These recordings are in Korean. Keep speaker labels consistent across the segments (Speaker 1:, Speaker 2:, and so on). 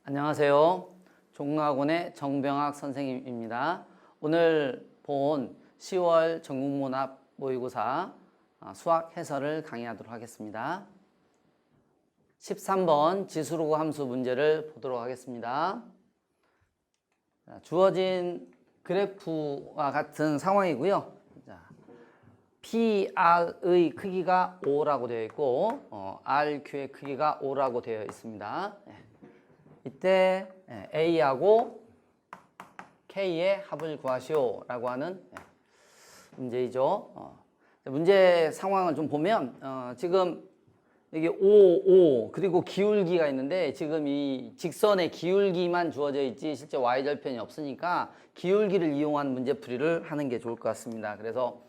Speaker 1: 안녕하세요. 종로학원의 정병학 선생님입니다. 오늘 본 10월 전국문합 모의고사 수학 해설을 강의하도록 하겠습니다. 13번 지수로그 함수 문제를 보도록 하겠습니다. 주어진 그래프와 같은 상황이고요. PR의 크기가 5라고 되어 있고 RQ의 크기가 5라고 되어 있습니다. 이때 A하고 K의 합을 구하시오 라고 하는 문제이죠. 문제 상황을 좀 보면 지금 여기 5 그리고 기울기가 있는데 지금 이 직선의 기울기만 주어져 있지 실제 y절편이 없으니까 기울기를 이용한 문제풀이를 하는 게 좋을 것 같습니다. 그래서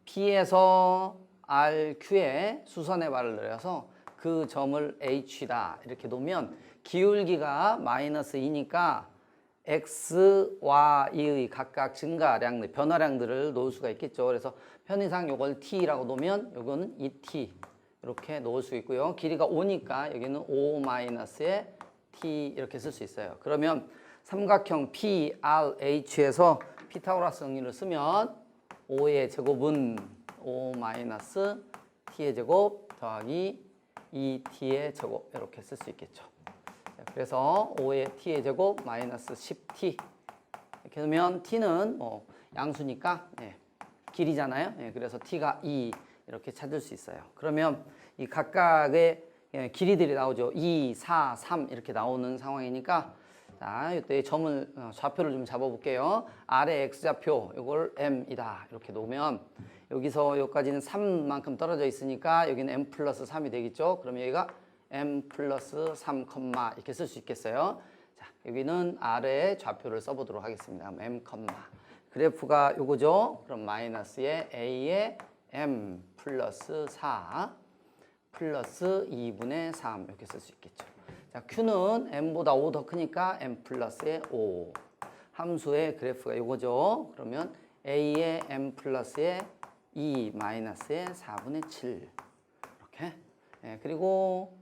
Speaker 1: P에서 RQ에 수선의 발을 내려서 그 점을 H다 이렇게 놓으면 기울기가 마이너스 2니까 X, Y의 각각 증가량들, 변화량들을 놓을 수가 있겠죠. 그래서 편의상 이걸 T라고 놓으면 이거는 2T 이렇게 놓을 수 있고요. 길이가 5니까 여기는 5 마이너스에 T 이렇게 쓸 수 있어요. 그러면 삼각형 PRH에서 피타고라스 정리를 쓰면 5의 제곱은 5 마이너스 T의 제곱 더하기 2T의 제곱 이렇게 쓸 수 있겠죠. 그래서 5의 T의 제곱 마이너스 10T 이렇게 하면 T는 양수니까 길이잖아요. 그래서 T가 2 이렇게 찾을 수 있어요. 그러면 이 각각의 길이들이 나오죠. 2, 4, 3 이렇게 나오는 상황이니까 자, 이때 점을 좌표를 좀 잡아볼게요. 아래 X좌표 이걸 M이다 이렇게 놓으면 여기서 여기까지는 3만큼 떨어져 있으니까 여기는 M 플러스 3이 되겠죠. 그러면 여기가 M 플러스 3, 이렇게 쓸 수 있겠어요. 자, 여기는 아래 좌표를 써보도록 하겠습니다. M, 그래프가 요거죠. 그럼 마이너스에 A에 M 플러스 4 플러스 2분의 3 이렇게 쓸 수 있겠죠. 자, Q는 M보다 5 더 크니까 M 플러스에 5 함수의 그래프가 요거죠. 그러면 A에 M 플러스에 2 마이너스에 4분의 7 이렇게 그리고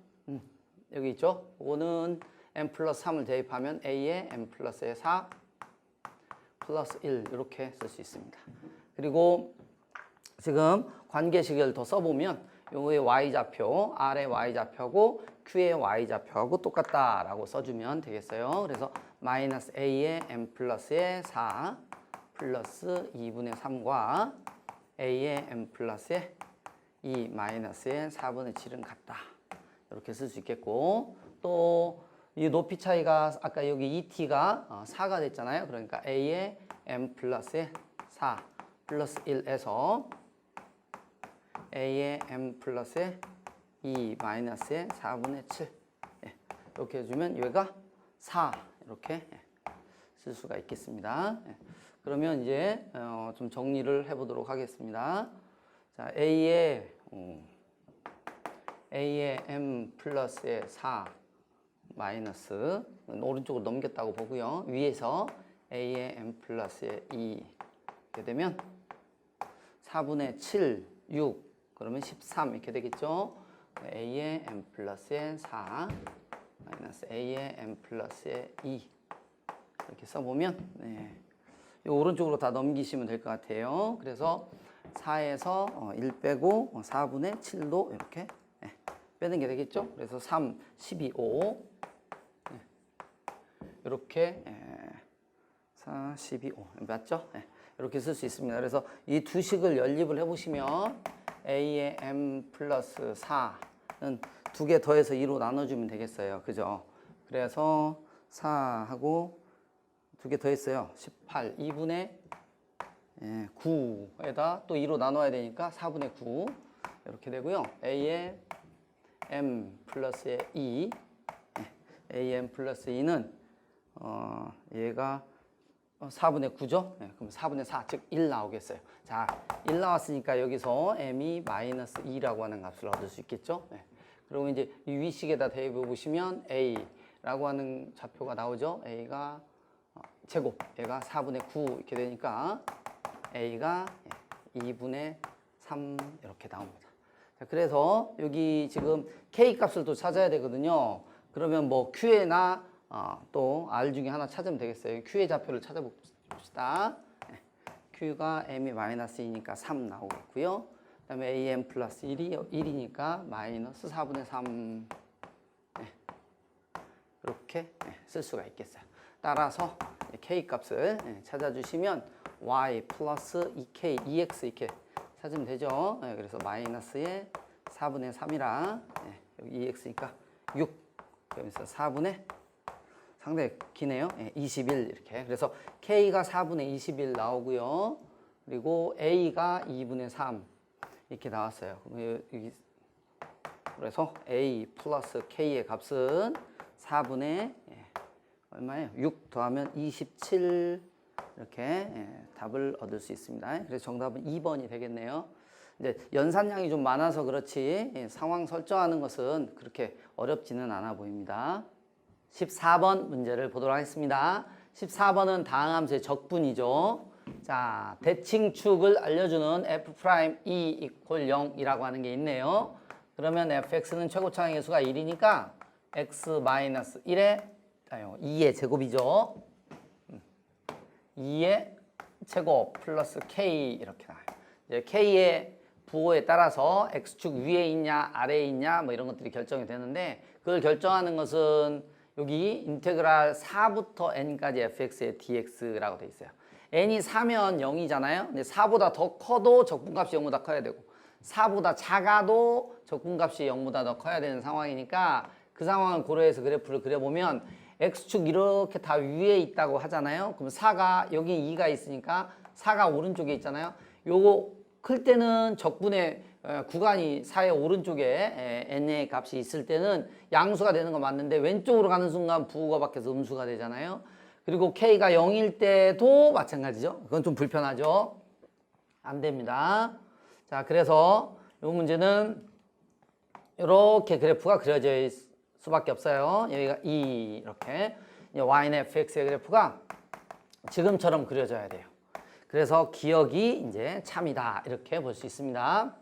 Speaker 1: 여기 있죠. 이거는 M 플러스 3을 대입하면 A에 M 플러스에 4 플러스 1 이렇게 쓸 수 있습니다. 그리고 지금 관계식을 더 써보면 요거의 Y좌표, R의 Y좌표하고 Q의 Y좌표하고 똑같다라고 써주면 되겠어요. 그래서 마이너스 A의 M 플러스의 4 플러스 2분의 3과 A의 M 플러스의 2 마이너스의 4분의 7은 같다. 이렇게 쓸 수 있겠고 또 이 높이 차이가 아까 여기 2t가 4가 됐잖아요. 그러니까 A의 M 플러스의 4 플러스 1에서 A의 M 플러스의 2 마이너스의 4분의 7 이렇게 해주면 여기가 4 이렇게 쓸 수가 있겠습니다. 그러면 이제 좀 정리를 해보도록 하겠습니다. 자, A의 M 플러스의 4 마이너스 오른쪽으로 넘겼다고 보고요. 위에서 A의 M 플러스의 2 이렇게 되면 4분의 7, 6 그러면 13 이렇게 되겠죠. A의 M 플러스의 4 마이너스 A의 M 플러스의 2 이렇게 써보면 이 오른쪽으로 다 넘기시면 될 것 같아요. 그래서 4에서 1 빼고 4분의 7도 이렇게 빼는 게 되겠죠. 그래서 3, 12, 5 이렇게 4, 12, 5 맞죠? 이렇게 쓸 수 있습니다. 그래서 이 두 식을 연립을 해보시면 A의 M 플러스 4는 두 개 더해서 2로 나눠주면 되겠어요. 그죠? 그래서 4하고 두 개 더했어요. 18, 2분의 9에다 또 2로 나눠야 되니까 4분의 9 이렇게 되고요. A의 M 플러스의 2 AM 플러스 2는 얘가 4분의 9죠? 그럼 4분의 4, 즉 1 나오겠어요. 자, 1 나왔으니까 여기서 m이 마이너스 2라고 하는 값을 얻을 수 있겠죠? 그리고 이제 이 위식에다 대입해 보시면 a라고 하는 좌표가 나오죠? a가 제곱, 얘가 4분의 9 이렇게 되니까 a가 2분의 3 이렇게 나옵니다. 자, 그래서 여기 지금 k 값을 또 찾아야 되거든요. 그러면 뭐 q에나 또 R 중에 하나 찾으면 되겠어요. Q의 좌표를 찾아봅시다. Q가 M이 마이너스 2니까 3 나오겠고요. 그 다음에 AM 플러스 1이니까 마이너스 4분의 3 이렇게 쓸 수가 있겠어요. 따라서 K 값을 찾아주시면 Y 플러스 2K, 2X 이렇게 찾으면 되죠. 그래서 마이너스의 4분의 3이랑 여기 2X니까 6 그러면서 4분의 상당히 기네요. 21 이렇게. 그래서 K가 4분의 21 나오고요. 그리고 A가 2분의 3 이렇게 나왔어요. 그래서 A 플러스 K의 값은 4분의 얼마예요? 6 더하면 27 이렇게 답을 얻을 수 있습니다. 그래서 정답은 2번이 되겠네요. 이제 연산량이 좀 많아서 그렇지 상황 설정하는 것은 그렇게 어렵지는 않아 보입니다. 14번 문제를 보도록 하겠습니다. 14번은 다항 함수의 적분이죠. 자, 대칭축을 알려주는 f'(e = 0이라고 하는 게 있네요. 그러면 fx는 최고차항의 수가 1이니까 x-1의 2의 제곱이죠. 2의 제곱 플러스 k 이렇게 나와요. 이제 k의 부호에 따라서 x축 위에 있냐 아래에 있냐 뭐 이런 것들이 결정이 되는데 그걸 결정하는 것은 여기 인테그랄 4부터 n까지 fx의 dx라고 돼 있어요. n이 4면 0이잖아요. 근데 4보다 더 커도 적분값이 0보다 커야 되고 4보다 작아도 적분값이 0보다 더 커야 되는 상황이니까 그 상황을 고려해서 그래프를 그려보면 x축 이렇게 다 위에 있다고 하잖아요. 그럼 4가 여기 2가 있으니까 4가 오른쪽에 있잖아요. 요거 클 때는 적분의 구간이 4의 오른쪽에 n의 값이 있을 때는 양수가 되는 거 맞는데 왼쪽으로 가는 순간 부호가 바뀌어서 음수가 되잖아요. 그리고 k가 0일 때도 마찬가지죠. 그건 좀 불편하죠. 안 됩니다. 자, 그래서 이 문제는 이렇게 그래프가 그려져 있을 수밖에 없어요. 여기가 2 이렇게 y는 fx의 그래프가 지금처럼 그려져야 돼요. 그래서 기억이 이제 참이다 이렇게 볼 수 있습니다.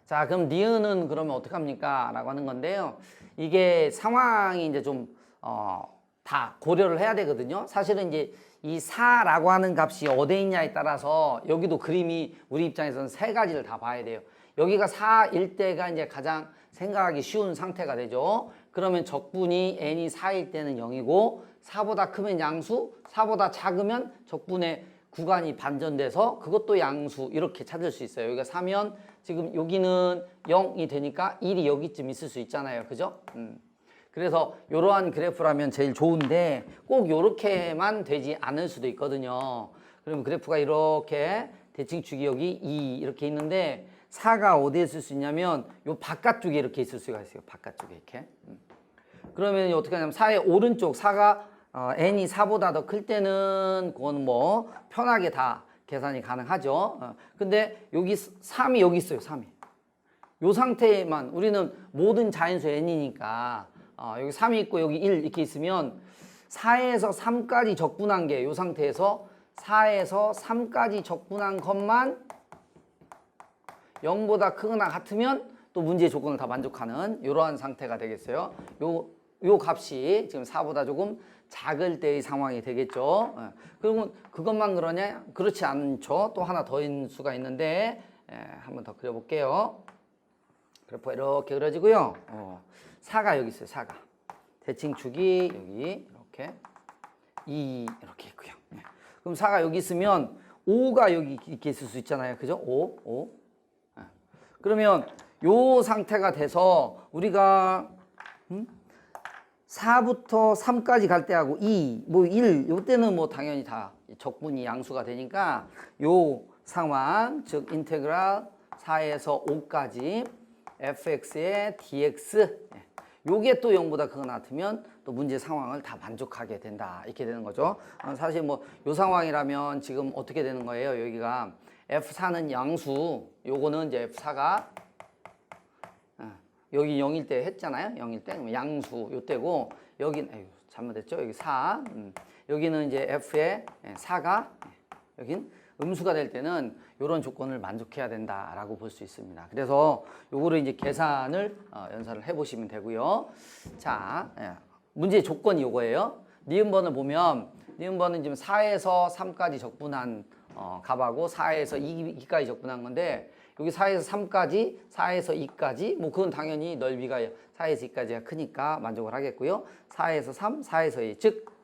Speaker 1: 자, 그럼 니은은 그러면 어떡합니까? 라고 하는 건데요. 이게 상황이 이제 좀 다 고려를 해야 되거든요. 사실은 이제 이 4라고 하는 값이 어디에 있냐에 따라서 여기도 그림이 우리 입장에서는 세 가지를 다 봐야 돼요. 여기가 4일 때가 이제 가장 생각하기 쉬운 상태가 되죠. 그러면 적분이 n이 4일 때는 0이고 4보다 크면 양수, 4보다 작으면 적분의 구간이 반전돼서 그것도 양수 이렇게 찾을 수 있어요. 여기가 4면 지금 여기는 0이 되니까 1이 여기쯤 있을 수 있잖아요. 그죠? 그래서 이러한 그래프라면 제일 좋은데 꼭 이렇게만 되지 않을 수도 있거든요. 그러면 그래프가 이렇게 대칭축이 여기 2 이렇게 있는데 4가 어디에 있을 수 있냐면 요 바깥쪽에 이렇게 있을 수가 있어요. 바깥쪽에 이렇게. 그러면 어떻게 하냐면 4의 오른쪽 4가 n이 4보다 더 클 때는 그건 뭐 편하게 다 계산이 가능하죠. 근데 여기 3이 여기 있어요. 3이. 요 상태에만 우리는 모든 자연수 n이니까 여기 3이 있고 여기 1 이렇게 있으면 4에서 3까지 적분한 게 요 상태에서 4에서 3까지 적분한 것만 0보다 크거나 같으면 또 문제의 조건을 다 만족하는 이러한 상태가 되겠어요. 요 값이 지금 4보다 조금 작을 때의 상황이 되겠죠. 그러면 그것만 그러냐? 그렇지 않죠. 또 하나 더인 수가 있는데 한번 더 그려볼게요. 그래프가 이렇게 그려지고요. 4가 여기 있어요. 4가. 대칭축이 여기 이렇게 2 이렇게 있고요. 그럼 4가 여기 있으면 5가 여기 이렇게 있을 수 있잖아요. 그죠? 5. 그러면 요 상태가 돼서 우리가 4부터 3까지 갈 때하고 2, 뭐 1, 요 때는 뭐 당연히 다 적분이 양수가 되니까 요 상황, 즉 인테그랄 4에서 5까지 fx의 dx 요게 또 0보다 크거나 같으면 또 문제 상황을 다 만족하게 된다 이렇게 되는 거죠. 사실 뭐 요 상황이라면 지금 어떻게 되는 거예요? 여기가 f4는 양수, 요거는 이제 f4가 여기 0일 때 했잖아요. 0일 때. 그럼 양수 요 때고 여기는 잘못했죠. 여기 4. 여기는 이제 f의 4가 여긴 음수가 될 때는 이런 조건을 만족해야 된다라고 볼 수 있습니다. 그래서 요거를 이제 계산을 연산을 해 보시면 되고요. 자, 문제의 조건이 요거예요. 니은번을 보면 니은번은 지금 4에서 3까지 적분한 값하고 4에서 2까지 적분한 건데 여기 4에서 3까지, 4에서 2까지 뭐 그건 당연히 넓이가 4에서 2까지가 크니까 만족을 하겠고요. 4에서 3, 4에서 2, 즉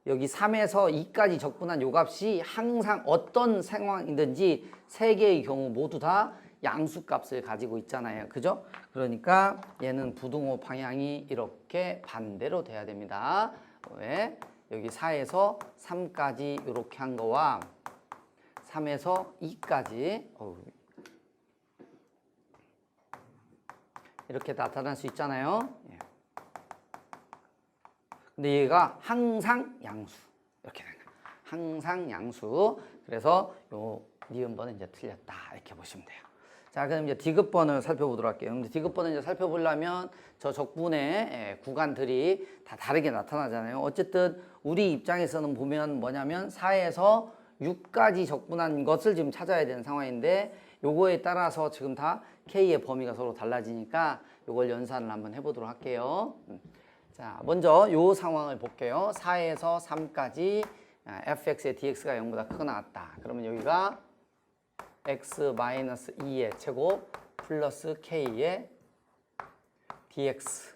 Speaker 1: 여기 3에서 2까지 적분한 요 값이 항상 어떤 상황이든지 세 개의 경우 모두 다 양수값을 가지고 있잖아요. 그죠? 그러니까 얘는 부등호 방향이 이렇게 반대로 돼야 됩니다. 왜? 여기 4에서 3까지 이렇게 한 거와 3에서 2까지 이렇게 나타날 수 있잖아요. 근데 얘가 항상 양수 이렇게 되는 거예요. 항상 양수. 그래서 요 니은번은 이제 틀렸다 이렇게 보시면 돼요. 자, 그럼 이제 디귿번을 살펴보도록 할게요. 근데 디귿번을 이제 살펴보려면 저 적분의 구간들이 다 다르게 나타나잖아요. 어쨌든 우리 입장에서는 보면 뭐냐면 4에서 6까지 적분한 것을 지금 찾아야 되는 상황인데 요거에 따라서 지금 다 K의 범위가 서로 달라지니까 요걸 연산을 한번 해보도록 할게요. 자, 먼저 요 상황을 볼게요. 4에서 3까지 fx의 dx가 0보다 크거나 같다. 그러면 여기가 x-2의 제곱 플러스 k의 dx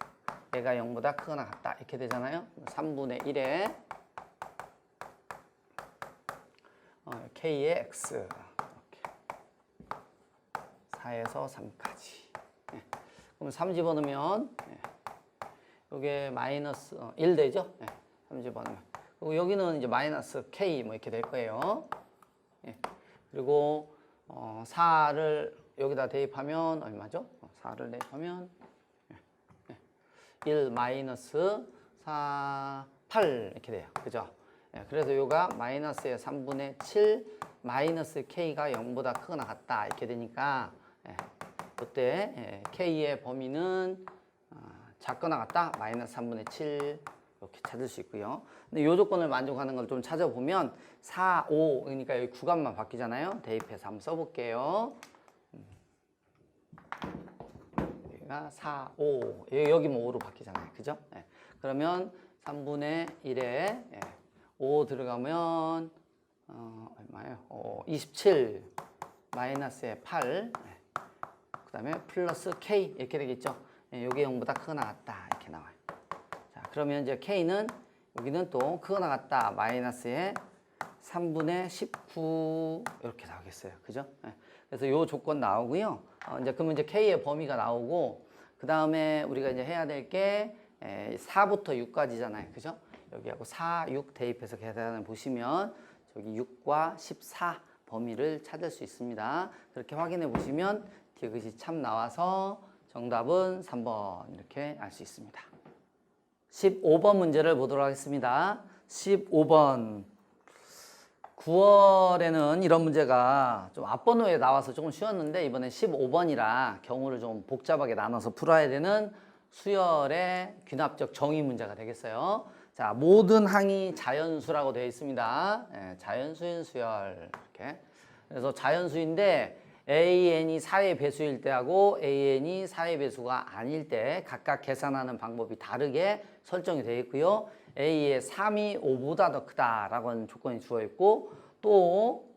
Speaker 1: 얘가 0보다 크거나 같다. 이렇게 되잖아요. 3분의 1에 k의 x 이렇게 4에서 3까지 그럼 3 집어넣으면 요게 마이너스 1 되죠? 3 집어넣으면 그리고 여기는 이제 마이너스 k 뭐 이렇게 될 거예요. 그리고 4를 여기다 대입하면 얼마죠? 4를 대입하면 1 마이너스 4, 8 이렇게 돼요. 그죠? 그래서 요가 마이너스의 3분의 7 마이너스 k가 0보다 크거나 같다 이렇게 되니까 그때 k의 범위는 작거나 같다 마이너스 3분의 7 이렇게 찾을 수 있고요. 근데 요 조건을 만족하는 걸 좀 찾아보면 4, 5 그러니까 여기 구간만 바뀌잖아요. 대입해서 한번 써볼게요. 여기가 4, 5 여기 뭐 5로 바뀌잖아요. 그죠? 그러면 3분의 1에 5 들어가면 얼마예요? 27 마이너스에 8 그 다음에 플러스 k 이렇게 되겠죠. 요게 0보다 크거나 같다 이렇게 나와요. 자, 그러면 이제 k는 여기는 또 크거나 같다 마이너스에 3분의 19 이렇게 나오겠어요. 그죠? 그래서 요 조건 나오고요. 이제 그러면 이제 k의 범위가 나오고 그 다음에 우리가 이제 해야 될 게 4부터 6까지잖아요. 그죠? 여기하고 4, 6 대입해서 계산을 보시면 저기 6과 14 범위를 찾을 수 있습니다. 그렇게 확인해 보시면 디귿이 참 나와서 정답은 3번 이렇게 알 수 있습니다. 15번 문제를 보도록 하겠습니다. 15번 9월에는 이런 문제가 좀 앞번호에 나와서 조금 쉬웠는데 이번엔 15번이라 경우를 좀 복잡하게 나눠서 풀어야 되는 수열의 귀납적 정의 문제가 되겠어요. 자, 모든 항이 자연수라고 되어 있습니다. 자연수인 수열 이렇게. 그래서 자연수인데 AN이 4의 배수일 때하고 AN이 4의 배수가 아닐 때 각각 계산하는 방법이 다르게 설정이 되어 있고요. A의 3이 5보다 더 크다라고 하는 조건이 주어 있고 또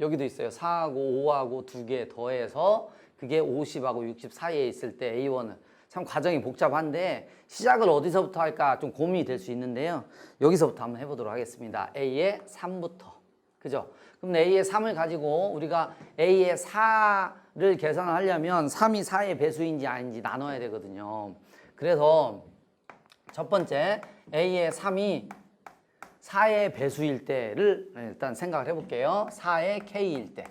Speaker 1: 여기도 있어요. 4하고 5하고 두 개 더해서 그게 50하고 60 사이에 있을 때 A1은 참 과정이 복잡한데 시작을 어디서부터 할까 좀 고민이 될 수 있는데요. 여기서부터 한번 해보도록 하겠습니다. A의 3부터. 그죠? 그럼 A의 3을 가지고 우리가 A의 4를 계산을 하려면 3이 4의 배수인지 아닌지 나눠야 되거든요. 그래서 첫 번째 A의 3이 4의 배수일 때를 일단 생각을 해볼게요. 4의 K일 때.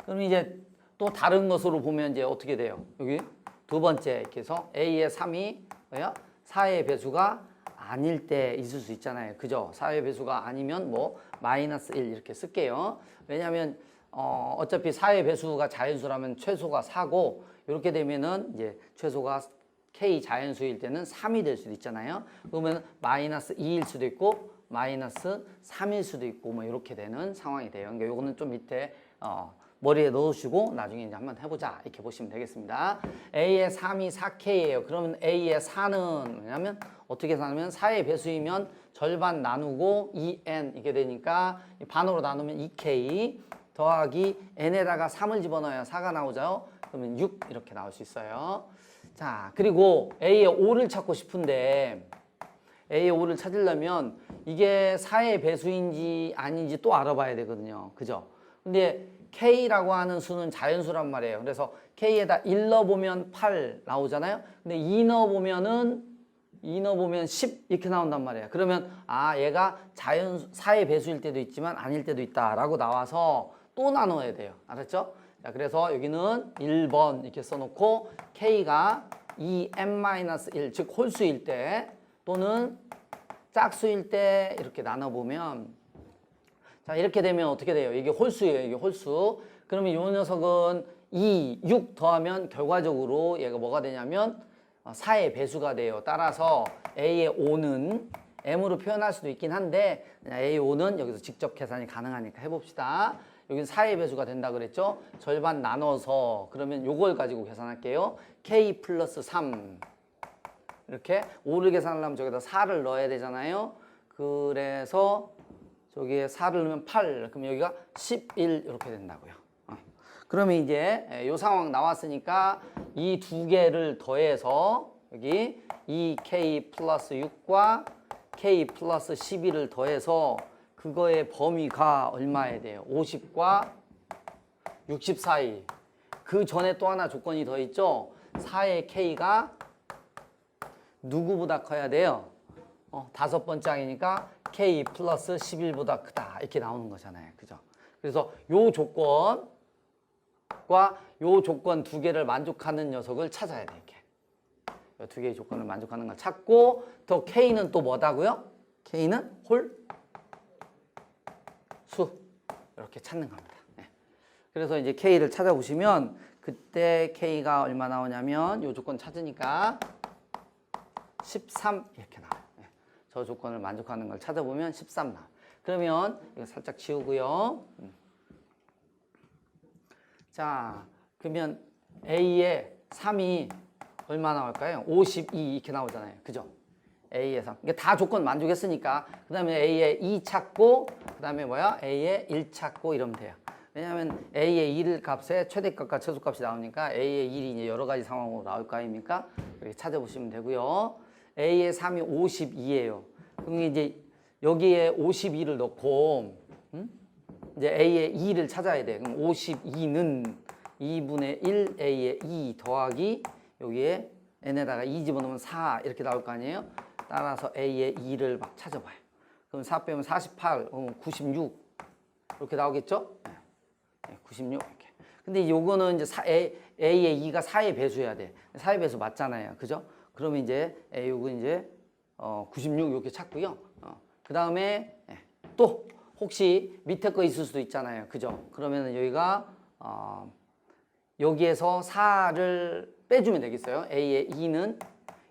Speaker 1: 그럼 이제 또 다른 것으로 보면 이제 어떻게 돼요? 여기 두 번째 이렇게 해서 A의 3이 뭐야? 4의 배수가 아닐 때 있을 수 있잖아요. 그죠? 4의 배수가 아니면 뭐 마이너스 1 이렇게 쓸게요. 왜냐하면 어차피 4의 배수가 자연수라면 최소가 4고 이렇게 되면은 이제 최소가 K 자연수일 때는 3이 될 수도 있잖아요. 그러면 마이너스 2일 수도 있고 마이너스 3일 수도 있고 뭐 이렇게 되는 상황이 돼요. 그러니까 요거는 좀 밑에 머리에 넣으시고 나중에 이제 한번 해보자 이렇게 보시면 되겠습니다. A의 3이 4K예요. 그러면 A의 4는 뭐냐면 어떻게 사냐면 4의 배수이면 절반 나누고 2N 이게 되니까 반으로 나누면 2K 더하기 N에다가 3을 집어넣어야 4가 나오죠. 그러면 6 이렇게 나올 수 있어요. 자, 그리고 A의 5를 찾고 싶은데 A의 5를 찾으려면 이게 4의 배수인지 아닌지 또 알아봐야 되거든요. 그죠? 근데 K라고 하는 수는 자연수란 말이에요. 그래서 K에다 1 넣어보면 8 나오잖아요. 근데 2 넣어보면 10 이렇게 나온단 말이에요. 그러면 아 얘가 자연수 4의 배수일 때도 있지만 아닐 때도 있다라고 나와서 또 나눠야 돼요. 알았죠? 자, 그래서 여기는 1번 이렇게 써놓고 K가 2n-1 즉 홀수일 때 또는 짝수일 때 이렇게 나눠보면 자 이렇게 되면 어떻게 돼요? 이게 홀수예요. 이게 홀수. 그러면 이 녀석은 2, 6 더하면 결과적으로 얘가 뭐가 되냐면 4의 배수가 돼요. 따라서 A의 5는 M으로 표현할 수도 있긴 한데 A의 5는 여기서 직접 계산이 가능하니까 해봅시다. 여기는 4의 배수가 된다 그랬죠? 절반 나눠서 그러면 요걸 가지고 계산할게요. K 플러스 3 이렇게 5를 계산하려면 저기다 4를 넣어야 되잖아요. 그래서 저기에 4를 넣으면 8 그럼 여기가 11 이렇게 된다고요. 그러면 이제 이 상황 나왔으니까 이 두 개를 더해서 여기 2K 플러스 6과 K 플러스 11을 더해서 그거의 범위가 얼마에 돼요? 50과 60 사이. 그 전에 또 하나 조건이 더 있죠? 4의 K가 누구보다 커야 돼요? 다섯 번째 항이니까 K 플러스 11보다 크다 이렇게 나오는 거잖아요. 그죠? 그래서 요 조건과 요 조건 두 개를 만족하는 녀석을 찾아야 돼. 이렇게. 요 두 개의 조건을 만족하는 걸 찾고 더 K는 또 뭐다고요? K는 홀수 이렇게 찾는 겁니다. 네. 그래서 이제 K를 찾아보시면 그때 K가 얼마 나오냐면 요 조건 찾으니까 13 이렇게 나와요. 네. 저 조건을 만족하는 걸 찾아보면 13 나와요. 그러면 이거 살짝 지우고요. 자, 그러면 A의 3이 얼마 나올까요? 52 이렇게 나오잖아요. 그죠? A의 3. 이게 다 조건 만족했으니까 그 다음에 A의 2 찾고 그 다음에 뭐야? A의 1 찾고 이러면 돼요. 왜냐하면 A의 1 값에 최대값과 최소값이 나오니까 A의 1이 이제 여러 가지 상황으로 나올 거 아닙니까? 이렇게 찾아보시면 되고요. A의 3이 52예요. 그럼 이제 여기에 52를 넣고 이제 A의 2를 찾아야 돼. 그럼 52는 2분의 1 A의 2 더하기 여기에 n에다가 2 집어넣으면 4 이렇게 나올 거 아니에요? 따라서 A의 2를 막 찾아봐요. 그럼 4 빼면 48, 96 이렇게 나오겠죠? 네, 96 이렇게. 근데 요거는 이제 A의 2가 4의 배수여야 돼. 4의 배수 맞잖아요. 그죠? 그러면 이제 요거 이제 96 이렇게 찾고요. 그 다음에 또 혹시 밑에 거 있을 수도 있잖아요. 그죠? 그러면은 여기가 여기에서 4를 빼주면 되겠어요. A의 2는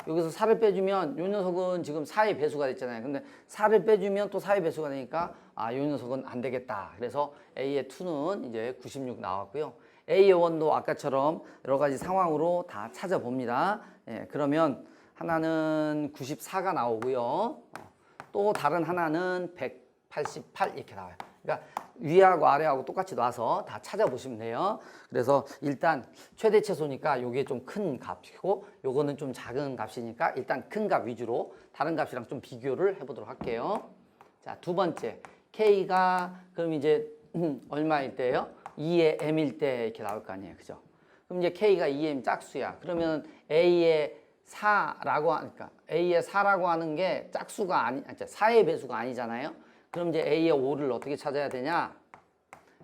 Speaker 1: 여기서 4를 빼주면 이 녀석은 지금 4의 배수가 됐잖아요. 근데 4를 빼주면 또 4의 배수가 되니까 이 녀석은 안 되겠다. 그래서 A의 2는 이제 96 나왔고요. A의 1도 아까처럼 여러 가지 상황으로 다 찾아봅니다. 그러면 하나는 94가 나오고요. 또 다른 하나는 188 이렇게 나와요. 그러니까 위하고 아래하고 똑같이 놔서 다 찾아보시면 돼요. 그래서 일단 최대 최소니까 요게 좀 큰 값이고 요거는 좀 작은 값이니까 일단 큰 값 위주로 다른 값이랑 좀 비교를 해보도록 할게요. 자, 두 번째 K가 그럼 이제 얼마일 때예요? 2의 M일 때 이렇게 나올 거 아니에요. 그죠? 그럼 이제 K가 2M 짝수야. 그러면 A의 4라고 하니까 A의 4라고 하는 게 짝수가 4의 배수가 아니잖아요. 그럼 이제 A의 5를 어떻게 찾아야 되냐?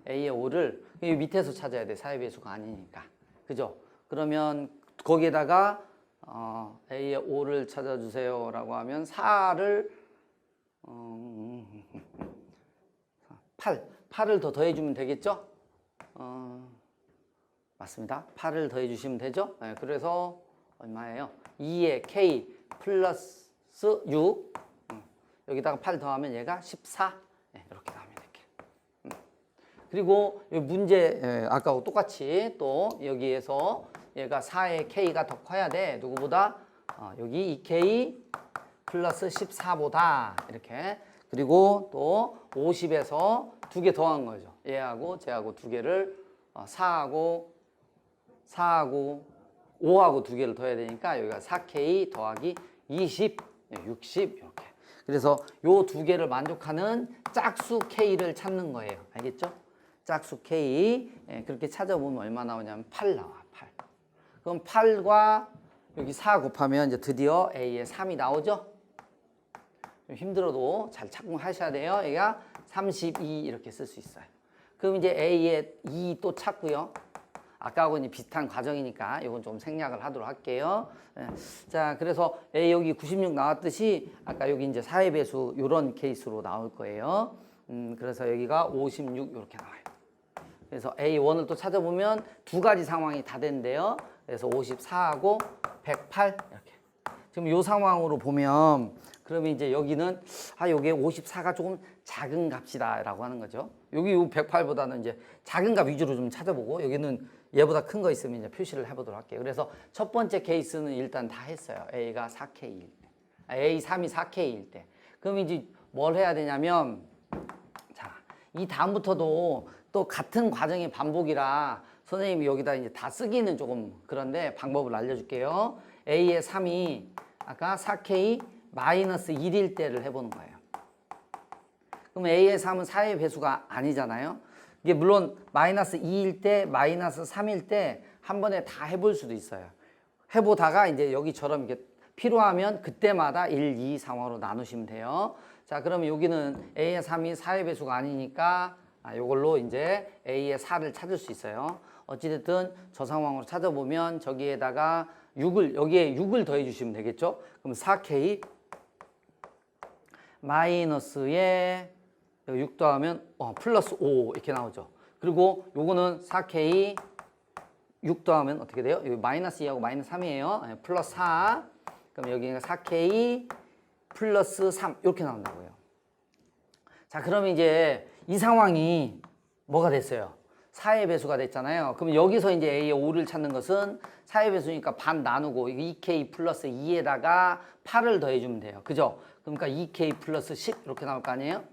Speaker 1: A의 5를 밑에서 찾아야 돼. 4의 배수가 아니니까. 그죠? 그러면 거기에다가 A의 5를 찾아주세요 라고 하면 4를 8을 더 더해주면 되겠죠? 맞습니다. 8을 더해주시면 되죠? 네, 그래서 얼마예요? 2의 K 플러스 6 여기다가 8 더하면 얘가 14 네, 이렇게 나오면 될게요. 그리고 이 문제 아까하고 똑같이 또 여기에서 얘가 4의 k가 더 커야 돼. 누구보다? 여기 2k 플러스 14보다 이렇게. 그리고 또 50에서 두 개 더한 거죠. 얘하고 쟤하고 두 개를 4하고 5하고 두 개를 더해야 되니까 여기가 4k 더하기 20, 60 이렇게. 그래서 요 두 개를 만족하는 짝수 k를 찾는 거예요. 알겠죠? 짝수 k. 그렇게 찾아보면 얼마 나오냐면 8 나와. 8. 그럼 8과 여기 4 곱하면 이제 드디어 a의 3이 나오죠? 좀 힘들어도 잘 착용하셔야 돼요. 얘가 32 이렇게 쓸 수 있어요. 그럼 이제 a의 2 또 찾고요. 아까하고 이제 비슷한 과정이니까 이건 좀 생략을 하도록 할게요. 자, 그래서 A 여기 96 나왔듯이 아까 여기 이제 4의 배수 이런 케이스로 나올 거예요. 그래서 여기가 56 이렇게 나와요. 그래서 A1을 또 찾아보면 두 가지 상황이 다 된대요. 그래서 54하고 108 이렇게. 지금 이 상황으로 보면 그러면 이제 여기는 요게 54가 조금 작은 값이다라고 하는 거죠. 여기 108보다는 이제 작은 값 위주로 좀 찾아보고 여기는 얘보다 큰 거 있으면 이제 표시를 해보도록 할게요. 그래서 첫 번째 케이스는 일단 다 했어요. A가 4K일 때. A3이 4K일 때. 그럼 이제 뭘 해야 되냐면, 자, 이 다음부터도 또 같은 과정의 반복이라 선생님이 여기다 이제 다 쓰기는 조금 그런데 방법을 알려줄게요. A의 3이 아까 4K 마이너스 1일 때를 해보는 거예요. 그럼 A의 3은 4의 배수가 아니잖아요. 이게 물론 마이너스 2일 때, 마이너스 3일 때 한 번에 다 해볼 수도 있어요. 해보다가 이제 여기처럼 이렇게 필요하면 그때마다 1, 2 상황으로 나누시면 돼요. 자, 그러면 여기는 A의 3이 4의 배수가 아니니까 이걸로 이제 A의 4를 찾을 수 있어요. 어찌됐든 저 상황으로 찾아보면 저기에다가 6을, 여기에 6을 더해 주시면 되겠죠? 그럼 4K 마이너스에 6 더하면 플러스 5 이렇게 나오죠. 그리고 요거는 4K 6 더하면 어떻게 돼요? 여기 마이너스 2하고 마이너스 3이에요. 플러스 4. 그럼 여기가 4K 플러스 3 이렇게 나온다고요. 자, 그러면 이제 이 상황이 뭐가 됐어요? 4의 배수가 됐잖아요. 그럼 여기서 이제 A의 5를 찾는 것은 4의 배수니까 반 나누고 2K 플러스 2에다가 8을 더해주면 돼요. 그죠? 그러니까 2K 플러스 10 이렇게 나올 거 아니에요?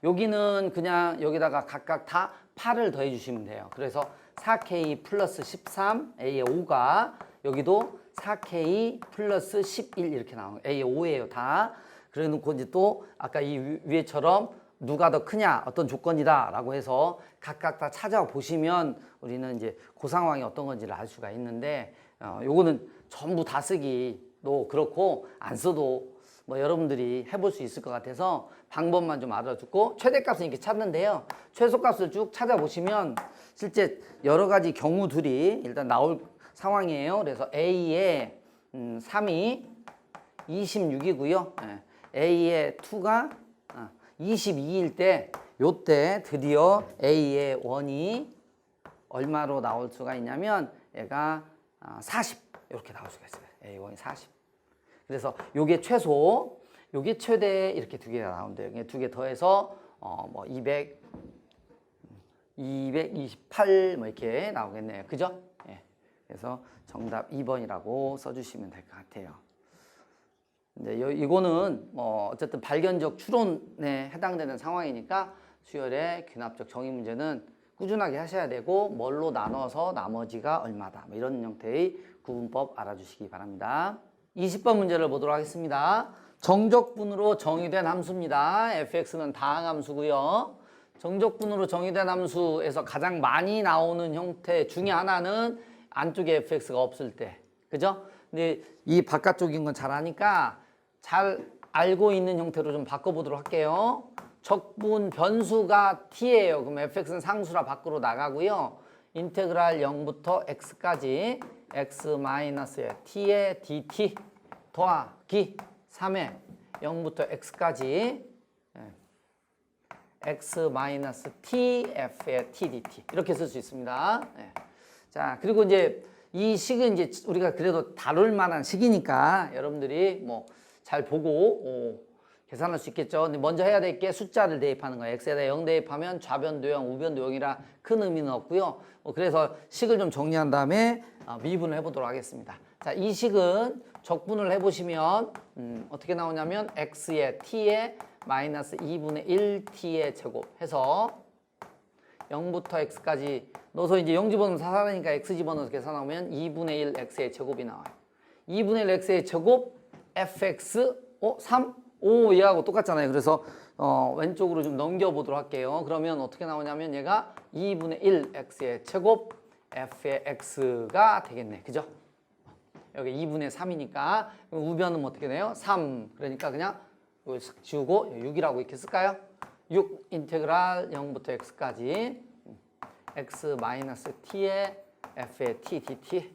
Speaker 1: 여기는 그냥 여기다가 각각 다 8을 더해 주시면 돼요. 그래서 4K 플러스 13, A의 5가 여기도 4K 플러스 11 이렇게 나와요. A의 5예요, 다. 그래 놓고 이제 또 아까 이 위에처럼 누가 더 크냐, 어떤 조건이다 라고 해서 각각 다 찾아보시면 우리는 이제 그 상황이 어떤 건지를 알 수가 있는데 요거는 전부 다 쓰기도 그렇고 안 써도 뭐 여러분들이 해볼 수 있을 것 같아서 방법만 좀 알아듣고 최대값은 이렇게 찾는데요. 최소값을 쭉 찾아보시면 실제 여러 가지 경우들이 일단 나올 상황이에요. 그래서 A의 3이 26이고요. A의 2가 22일 때 요때 드디어 A의 1이 얼마로 나올 수가 있냐면 얘가 40 이렇게 나올 수가 있어요. A1이 40. 그래서 요게 최소, 요게 최대 이렇게 두 개가 나온대요. 두 개 더해서 뭐 228 뭐 이렇게 나오겠네요. 그죠? 예. 그래서 정답 2번이라고 써주시면 될 것 같아요. 근데 이거는 뭐 어쨌든 발견적 추론에 해당되는 상황이니까 수열의 귀납적 정의 문제는 꾸준하게 하셔야 되고 뭘로 나눠서 나머지가 얼마다 뭐 이런 형태의 구분법 알아주시기 바랍니다. 20번 문제를 보도록 하겠습니다. 정적분으로 정의된 함수입니다. fx는 다항함수고요. 정적분으로 정의된 함수에서 가장 많이 나오는 형태 중에 하나는 안쪽에 fx가 없을 때. 그죠? 근데 이 바깥쪽인 건 잘 아니까 잘 알고 있는 형태로 좀 바꿔보도록 할게요. 적분 변수가 t예요. 그럼 fx는 상수라 밖으로 나가고요. 인테그랄 0부터 x까지 x-에 t에 dt 더하기 3에 0부터 x까지 x-tf에 tdt 이렇게 쓸 수 있습니다. 자, 그리고 이제 이 식은 이제 우리가 그래도 다룰 만한 식이니까 여러분들이 뭐 잘 보고 계산할 수 있겠죠. 근데 먼저 해야 될 게 숫자를 대입하는 거예요. x에다 0 대입하면 좌변도 0, 우변도 0이라 큰 의미는 없고요. 그래서 식을 좀 정리한 다음에 미분을 해보도록 하겠습니다. 자, 이 식은 적분을 해보시면 어떻게 나오냐면 x의 t의 마이너스 2분의 1 t의 제곱 해서 0부터 x까지 넣어서 이제 0 집어넣으면 4사라니까 x 집어넣어서 계산하면 2분의 1 x의 제곱이 나와요. 2분의 1 x의 제곱 fx 3? 5 얘하고 똑같잖아요. 그래서 왼쪽으로 좀 넘겨보도록 할게요. 그러면 어떻게 나오냐면 얘가 2분의 1 x의 제곱 f의 x가 되겠네. 그죠? 여기 2분의 3이니까 우변은 어떻게 돼요? 3. 그러니까 그냥 이걸 쓱 지우고 6이라고 이렇게 쓸까요? 6 인테그랄 0부터 x까지 x 마이너스 t의 f의 t dt.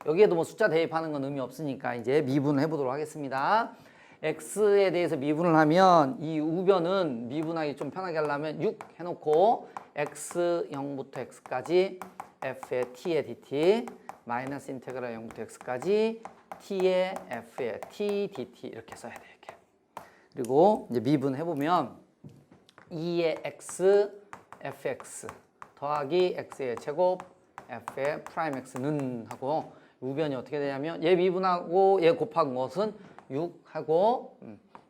Speaker 1: 여기에도 뭐 숫자 대입하는 건 의미 없으니까 이제 미분을 해보도록 하겠습니다. x에 대해서 미분을 하면 이 우변은 미분하기 좀 편하게 하려면 6 해놓고 x 0부터 x까지 f의 t의 dt 마이너스 인테그랄 0부터 x까지 t의 f의 t dt 이렇게 써야 돼요. 이렇게. 그리고 이제 미분해보면 2의 x fx 더하기 x의 제곱 f의 프라임 x는 하고 우변이 어떻게 되냐면 얘 미분하고 얘 곱한 것은 6하고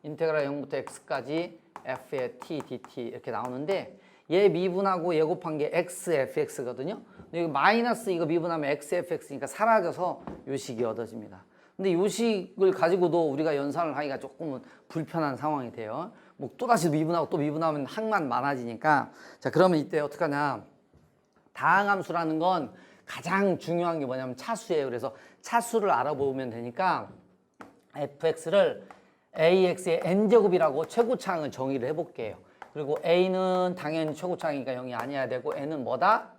Speaker 1: 인테그랄 0부터 x까지 f의 t dt 이렇게 나오는데 얘 미분하고 얘 곱한 게 x fx거든요. 근데 이거 마이너스 이거 미분하면 x fx니까 사라져서 요 식이 얻어집니다. 근데 요 식을 가지고도 우리가 연산을 하기가 조금은 불편한 상황이 돼요. 뭐 또다시 미분하고 또 미분하면 항만 많아지니까 자 그러면 이때 어떡하냐. 다항함수라는 건 가장 중요한 게 뭐냐면 차수예요. 그래서 차수를 알아보면 되니까 fx를 ax의 n제곱이라고 최고차항을 정의를 해볼게요. 그리고 a는 당연히 최고차항이니까 0이 아니어야 되고 n은 뭐다?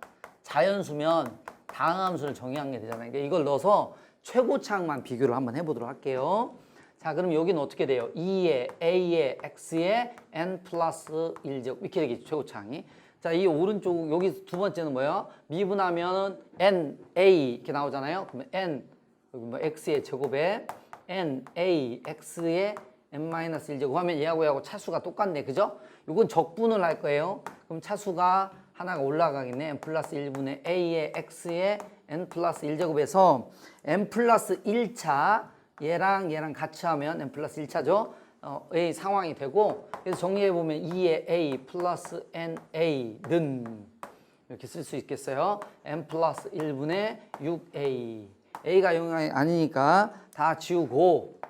Speaker 1: 자연수면 다항함수를 정의한 게 되잖아요. 그러니까 이걸 넣어서 최고차항만 비교를 한번 해보도록 할게요. 자, 그럼 여기는 어떻게 돼요? 2의 a의 x의 n 플러스 1제곱 이렇게 되겠죠, 최고차항이. 자, 이 오른쪽 여기 두 번째는 뭐예요? 미분하면 n a 이렇게 나오잖아요. 그러면 n 여기 뭐 x의 제곱에 n a x의 n-1제곱 하면 얘하고 차수가 똑같네. 그죠? 이건 적분을 할 거예요. 그럼 차수가 하나가 올라가겠네. n 플러스 1분의 a의 x의 n 플러스 1제곱에서 n 플러스 1차 얘랑 같이 하면 n 플러스 1차죠. a 상황이 되고 그래서 정리해보면 2의 a 플러스 na는 이렇게 쓸 수 있겠어요. n 플러스 1분의 6a a가 0이 아니니까 다 지우고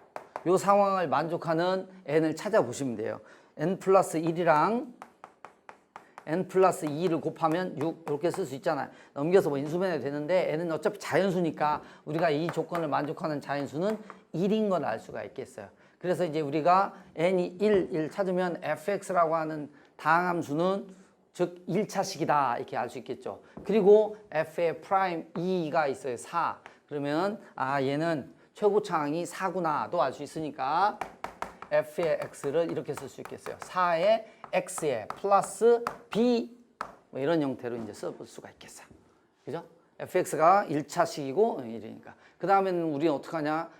Speaker 1: 이 상황을 만족하는 n을 찾아보시면 돼요. n 플러스 1이랑 n 플러스 2를 곱하면 6 이렇게 쓸 수 있잖아요. 넘겨서 뭐 인수분해도 되는데 n은 어차피 자연수니까 우리가 이 조건을 만족하는 자연수는 1인 걸 알 수가 있겠어요. 그래서 이제 우리가 n이 1 찾으면 fx라고 하는 다항함수는 즉 1차식이다 이렇게 알 수 있겠죠. 그리고 f의 프라임 2가 있어요. 4. 그러면 얘는 최고차항이 4구나도 알 수 있으니까 f의 x를 이렇게 쓸 수 있겠어요. 4의 x에 플러스 b 뭐 이런 형태로 이제 써볼 수가 있겠어요. 그죠? fx가 1차식이고 이러니까. 그 다음에는 우리는 어떻게 하냐?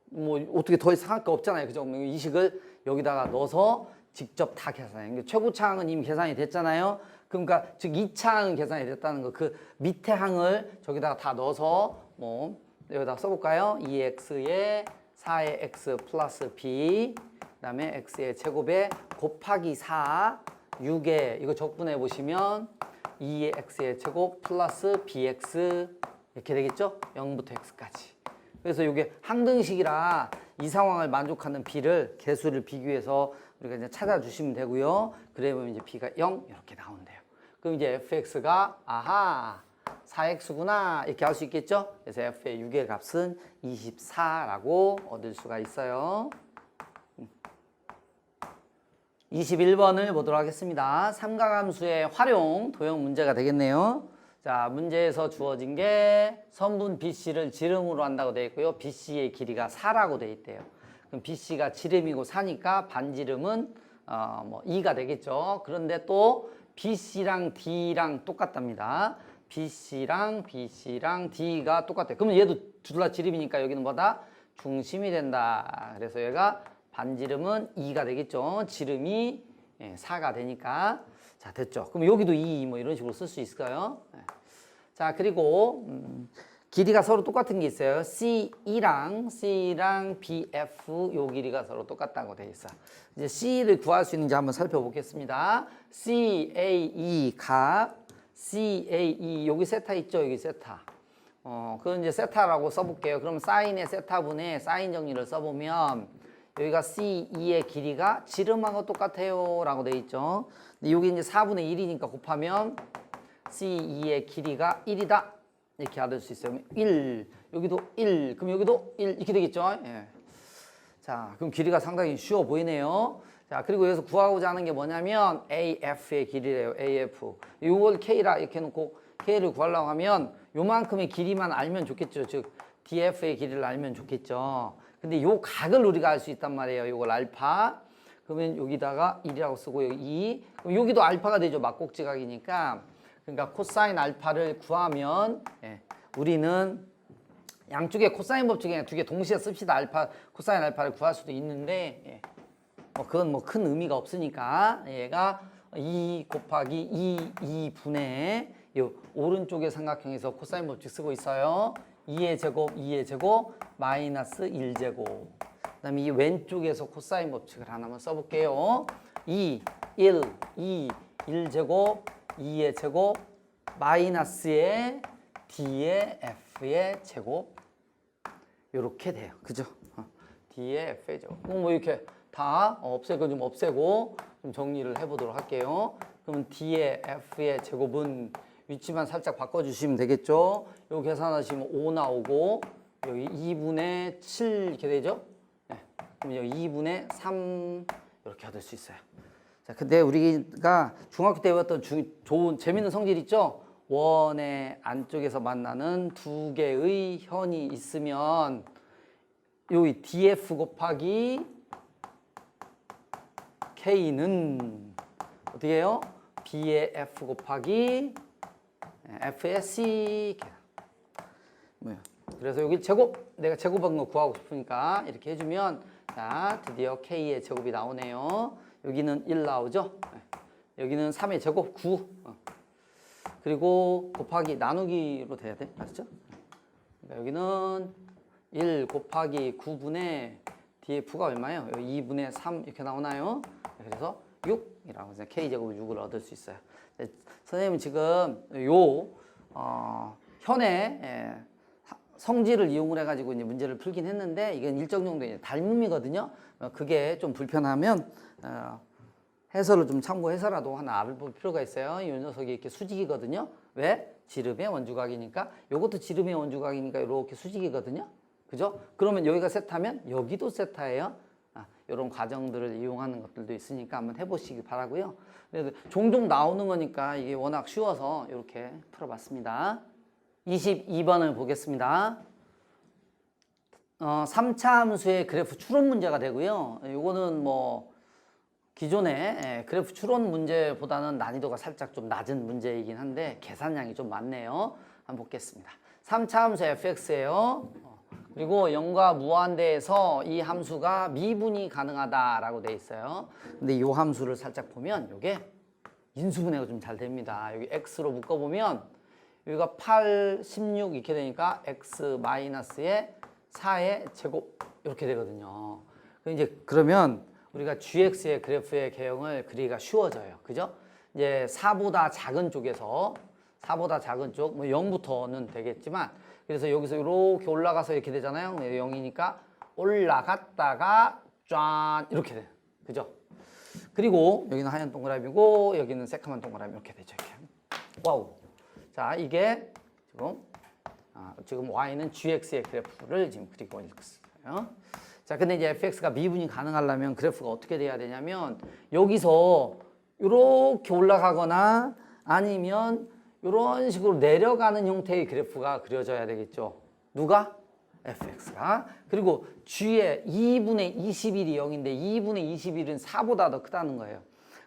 Speaker 1: 뭐 어떻게 더 이상 할 거 없잖아요. 그죠? 이 식을 여기다가 넣어서 직접 다 계산해요. 그러니까 최고차항은 이미 계산이 됐잖아요. 그러니까 즉 2차항은 계산이 됐다는 거. 그 밑에 항을 저기다가 다 넣어서 뭐 여기다가 써볼까요? 2x에 4의 x 플러스 b 그다음에 x의 제곱에 곱하기 4 6에 이거 적분해 보시면 2의 x의 제곱 플러스 bx 이렇게 되겠죠? 0부터 x까지. 그래서 이게 항등식이라 이 상황을 만족하는 b를 개수를 비교해서 우리가 이제 찾아주시면 되고요. 그러면 이제 b가 0 이렇게 나온대요. 그럼 이제 fx가 4x구나 이렇게 할 수 있겠죠? 그래서 f의 6의 값은 24라고 얻을 수가 있어요. 21번을 보도록 하겠습니다. 삼각함수의 활용, 도형 문제가 되겠네요. 자, 문제에서 주어진 게 선분 BC를 지름으로 한다고 되어 있고요. BC의 길이가 4라고 되어 있대요. 그럼 BC가 지름이고 4니까 반지름은 2가 되겠죠. 그런데 또 BC랑 D랑 똑같답니다. BC랑 D가 똑같아요. 그러면 얘도 둘 다 지름이니까 여기는 뭐다? 중심이 된다. 그래서 얘가 반지름은 2가 되겠죠. 지름이 4가 되니까. 자, 됐죠. 그럼 여기도 2 뭐 이런 식으로 쓸 수 있을까요? 자, 그리고 길이가 서로 똑같은 게 있어요. C랑 BF 요 길이가 서로 똑같다고 되어 있어요. 이제 C를 구할 수 있는지 한번 살펴보겠습니다. CAE 값 CAE 여기 세타 있죠? 여기 세타. 그건 이제 세타라고 써볼게요. 그럼 사인의 세타분의 사인 정리를 써보면 여기가 C2의 길이가 지름하고 똑같아요 라고 되어 있죠. 근데 여기 이제 4분의 1이니까 곱하면 C2의 길이가 1이다 이렇게 얻을 수 있어요. 1 여기도 1 그럼 여기도 1 이렇게 되겠죠. 예. 자, 그럼 길이가 상당히 쉬워 보이네요. 자, 그리고 여기서 구하고자 하는 게 뭐냐면 AF의 길이래요. AF 이걸 K라 이렇게 해놓고 K를 구하려고 하면 요만큼의 길이만 알면 좋겠죠. 즉 DF의 길이를 알면 좋겠죠. 근데 요 각을 우리가 알 수 있단 말이에요. 요걸 알파. 그러면 여기다가 1이라고 쓰고 여기 2. 그럼 여기도 알파가 되죠. 막곡지각이니까. 그러니까 코사인 알파를 구하면 우리는 양쪽에 코사인 법칙 그냥 두 개 동시에 씁시다. 알파, 코사인 알파를 구할 수도 있는데 그건 뭐 큰 의미가 없으니까 얘가 2 곱하기 2분의 요 오른쪽의 삼각형에서 코사인 법칙 쓰고 있어요. 2의 제곱 마이너스 1제곱. 그 다음에 이 왼쪽에서 코사인 법칙을 하나만 써볼게요. 2, 1, 1제곱 2의 제곱 마이너스의 D의 F의 제곱 요렇게 돼요. 그죠? D의 F의 제곱. 뭐 이렇게 다 없애고 좀 없애고 좀 정리를 해보도록 할게요. 그러면 D의 F의 제곱은 위치만 살짝 바꿔주시면 되겠죠. 요 계산하시면 5 나오고 여기 2분의 7 이렇게 되죠. 네. 그럼 여기 2분의 3 이렇게 얻을 수 있어요. 자, 근데 우리가 중학교 때 배웠던 좋은 재밌는 성질 있죠. 원의 안쪽에서 만나는 두 개의 현이 있으면 여기 DF 곱하기 K는 어떻게 해요? B의 F 곱하기 F의 C. 뭐야? 그래서 여기 제곱, 내가 제곱한 거 구하고 싶으니까 이렇게 해주면 자, 드디어 K의 제곱이 나오네요. 여기는 1 나오죠? 여기는 3의 제곱 9. 그리고 곱하기 나누기로 돼야 돼. 맞죠? 그러니까 여기는 1 곱하기 9분의 DF가 얼마예요? 여기 2분의 3 이렇게 나오나요? 그래서 6이라고 해서 K제곱 6을 얻을 수 있어요. 선생님은 지금 현의 성질을 이용을 해가지고 이제 문제를 풀긴 했는데 이건 일정 정도 이제 닮음이거든요. 그게 좀 불편하면 해설을 좀 참고해서라도 하나 알아볼 필요가 있어요. 이 녀석이 이렇게 수직이거든요. 왜? 지름의 원주각이니까. 요것도 지름의 원주각이니까 이렇게 수직이거든요. 그죠? 그러면 여기가 세타면 여기도 세타예요. 이런 과정들을 이용하는 것들도 있으니까 한번 해보시기 바라고요. 종종 나오는 거니까 이게 워낙 쉬워서 이렇게 풀어봤습니다. 22번을 보겠습니다. 3차 함수의 그래프 추론 문제가 되고요. 이거는 뭐 기존의 그래프 추론 문제보다는 난이도가 살짝 좀 낮은 문제이긴 한데 계산량이 좀 많네요. 한번 보겠습니다. 3차 함수 fx예요. 그리고 0과 무한대에서 이 함수가 미분이 가능하다라고 돼 있어요. 근데 이 함수를 살짝 보면 이게 인수분해가 좀 잘 됩니다. 여기 x로 묶어보면 여기가 8, 16 이렇게 되니까 x 마이너스의 4의 제곱 이렇게 되거든요. 이제 그러면 우리가 gx의 그래프의 개형을 그리기가 쉬워져요. 그죠? 이제 4보다 작은 쪽에서 4보다 작은 쪽, 뭐 0부터는 되겠지만 그래서 여기서 이렇게 올라가서 이렇게 되잖아요. 0이니까 올라갔다가 짠 이렇게 돼요. 그죠? 그리고 여기는 하얀 동그라미고 여기는 새카만 동그라미 이렇게 되죠. 이렇게. 와우. 자, 이게 지금 y는 gx의 그래프를 지금 그리고 있어요. 자, 근데 이제 fx가 미분이 가능하려면 그래프가 어떻게 돼야 되냐면 여기서 이렇게 올라가거나 아니면 이런 식으로 내려가는 형태의 그래프가 그려져야 되겠죠. 누가? fx가. 그리고 g의 2분의 21이 0인데 2분의 21은 4보다 더 크다는 거예요.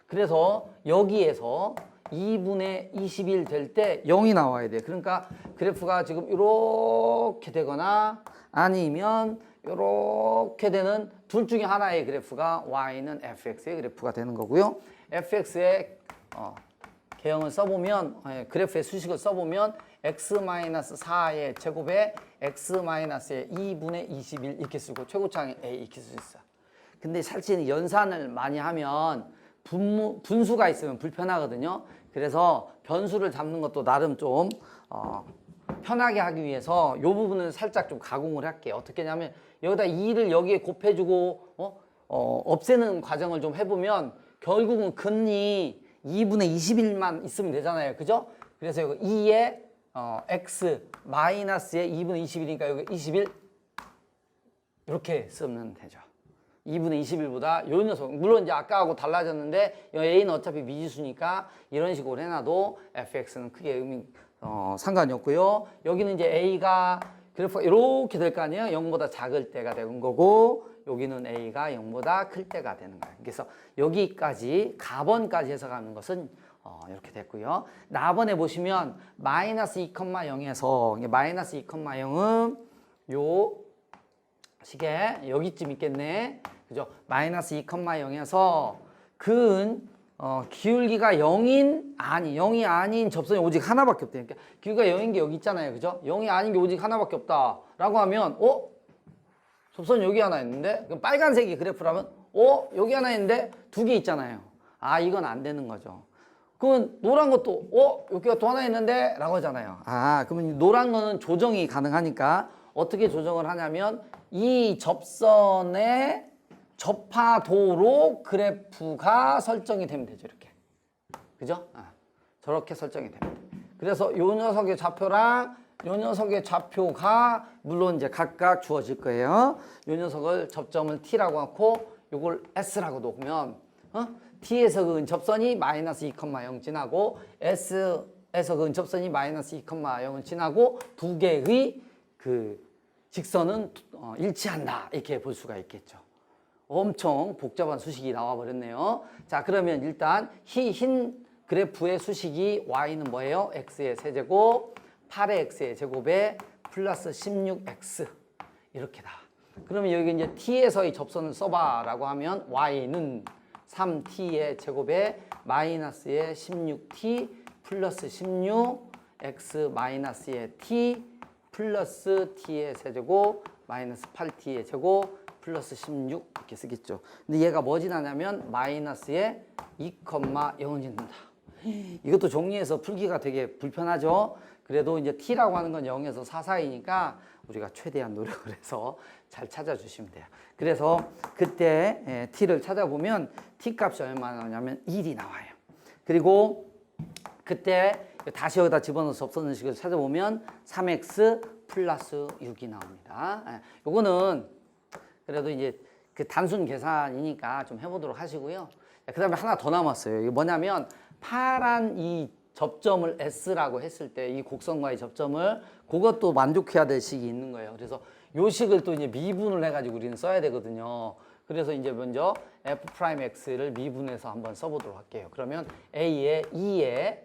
Speaker 1: 그래서 여기에서 2분의 21 될 때 0이 나와야 돼. 그러니까 그래프가 지금 이렇게 되거나 아니면 이렇게 되는 둘 중에 하나의 그래프가 y는 fx의 그래프가 되는 거고요. fx의 개형을 써보면 그래프의 수식을 써보면 x-4의 제곱에 x-의 2분의 21 이렇게 쓰고 최고차항 a 이렇게 쓸 수 있어요. 근데 사실 연산을 많이 하면 분수가 있으면 불편하거든요. 그래서 변수를 잡는 것도 나름 좀 편하게 하기 위해서 이 부분을 살짝 좀 가공을 할게요. 어떻게 하냐면 여기다 2를 여기에 곱해주고 없애는 과정을 좀 해보면 결국은 근이 2분의 21만 있으면 되잖아요. 그죠? 그래서 이거 2에 x 마이너스에 2분의 21이니까 여기 21 이렇게 쓰면 되죠. 2분의 21보다 요 녀석 물론 이제 아까하고 달라졌는데 a는 어차피 미지수니까 이런 식으로 해놔도 fx는 크게 의미 상관이 없고요. 여기는 이제 a가 그래프가 이렇게 될 거 아니에요. 0보다 작을 때가 되는 거고 여기는 a가 0보다 클 때가 되는 거예요. 그래서 여기까지 가번까지 해석하는 것은 이렇게 됐고요. 나번에 보시면 마이너스 2,0에서 마이너스 2,0은 요 식에 여기쯤 있겠네. 그죠? 마이너스 2,0에서 근 기울기가 0이 아닌 접선이 오직 하나밖에 없대. 그러니까 기울기가 0인 게 여기 있잖아요. 그죠? 0이 아닌 게 오직 하나밖에 없다. 라고 하면 접선 여기 하나 있는데 그럼 빨간색이 그래프라면 여기 하나 있는데 두 개 있잖아요. 아, 이건 안 되는 거죠. 그러면 노란 것도 여기가 또 하나 있는데 라고 하잖아요. 아, 그러면 노란 거는 조정이 가능하니까 어떻게 조정을 하냐면 이 접선의 접하도로 그래프가 설정이 되면 되죠. 이렇게. 그죠? 저렇게 설정이 됩니다. 그래서 요 녀석의 좌표랑 요 녀석의 좌표가 물론 이제 각각 주어질 거예요. 요 녀석을 접점을 t라고 하고 요걸 s라고 놓으면 t에서 그은 접선이 마이너스 2,0 지나고 s에서 그은 접선이 마이너스 2,0을 지나고 두 개의 그 직선은 일치한다. 이렇게 볼 수가 있겠죠. 엄청 복잡한 수식이 나와 버렸네요. 자, 그러면 일단 흰 그래프의 수식이 y는 뭐예요? x의 세제곱 8의 x의 제곱에 플러스 16x 이렇게 나와. 그러면 여기 이제 t에서의 접선을 써봐 라고 하면 y는 3t의 제곱에 마이너스의 16t 플러스 16 x 마이너스의 t 플러스 t의 세제곱 마이너스 8t의 제곱 플러스 16 이렇게 쓰겠죠. 근데 얘가 뭐 지나냐면 마이너스의 2,0을 짓는다. 이것도 정리해서 풀기가 되게 불편하죠. 그래도 이제 t라고 하는 건 0에서 4 사이니까 우리가 최대한 노력을 해서 잘 찾아주시면 돼요. 그래서 그때 t를 찾아보면 t 값이 얼마나 나오냐면 1이 나와요. 그리고 그때 다시 여기다 집어넣어서 접선의 식을 찾아보면 3x 플러스 6이 나옵니다. 요거는 그래도 이제 그 단순 계산이니까 좀 해보도록 하시고요. 그 다음에 하나 더 남았어요. 이게 뭐냐면 파란 이 접점을 S라고 했을 때 이 곡선과의 접점을 그것도 만족해야 될 식이 있는 거예요. 그래서 요 식을 또 이제 미분을 해가지고 우리는 써야 되거든요. 그래서 이제 먼저 f'x를 미분해서 한번 써보도록 할게요. 그러면 a에 2에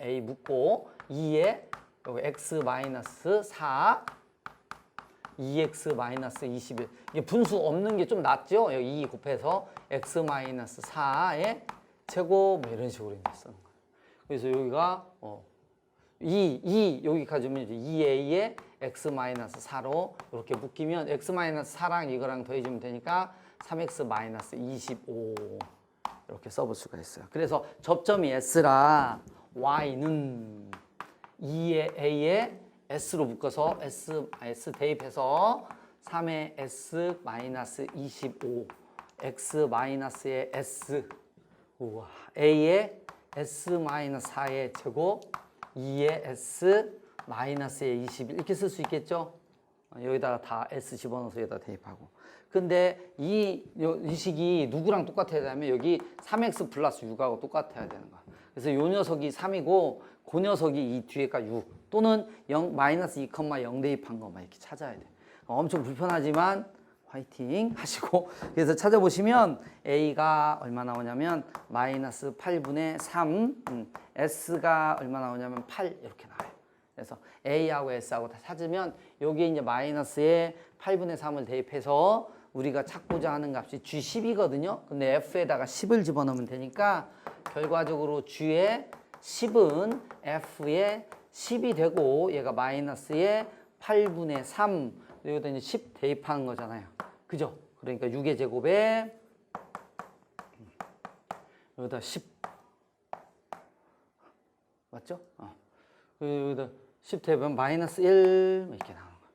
Speaker 1: a 묻고 2에 여기 x-4 2x-21 이게 분수 없는 게 좀 낫죠? 여기 2 곱해서 x-4의 제곱 이런 식으로 이제 쓰는 거예요. 그래서 여기가 2 여기까지 오면 이제 2a에 x-4로 이렇게 묶이면 x-4랑 이거랑 더해주면 되니까 3x-25 이렇게 써볼 수가 있어요. 그래서 접점이 s라 y는 2의 a에 s로 묶어서 s 대입해서 3의 s-25 x-의 s 우와, a의 s-4의 제곱 2의 s-의 21 이렇게 쓸 수 있겠죠? 여기다가 다 s 집어넣어서 여기다 대입하고. 근데 이 식이 누구랑 똑같아야 되냐면 여기 3x 플러스 6하고 똑같아야 되는 거야. 그래서 요 녀석이 3이고 그 녀석이 이 뒤에가 6 또는 2,0 대입한 것만 이렇게 찾아야 돼. 엄청 불편하지만 화이팅 하시고 그래서 찾아보시면 a가 얼마 나오냐면 마이너스 8분의 3 s가 얼마 나오냐면 8 이렇게 나와요. 그래서 A하고 S하고 다 찾으면 여기에 이제 마이너스에 8분의 3을 대입해서 우리가 찾고자 하는 값이 G10이거든요. 근데 F에다가 10을 집어넣으면 되니까 결과적으로 G의 10은 F의 10이 되고 얘가 마이너스에 8분의 3 여기다 이제 10 대입하는 거잖아요. 그죠? 그러니까 6의 제곱에 여기다 10 맞죠? 여기다 10 대입하면 마이너스 1 이렇게 나오는 거예요.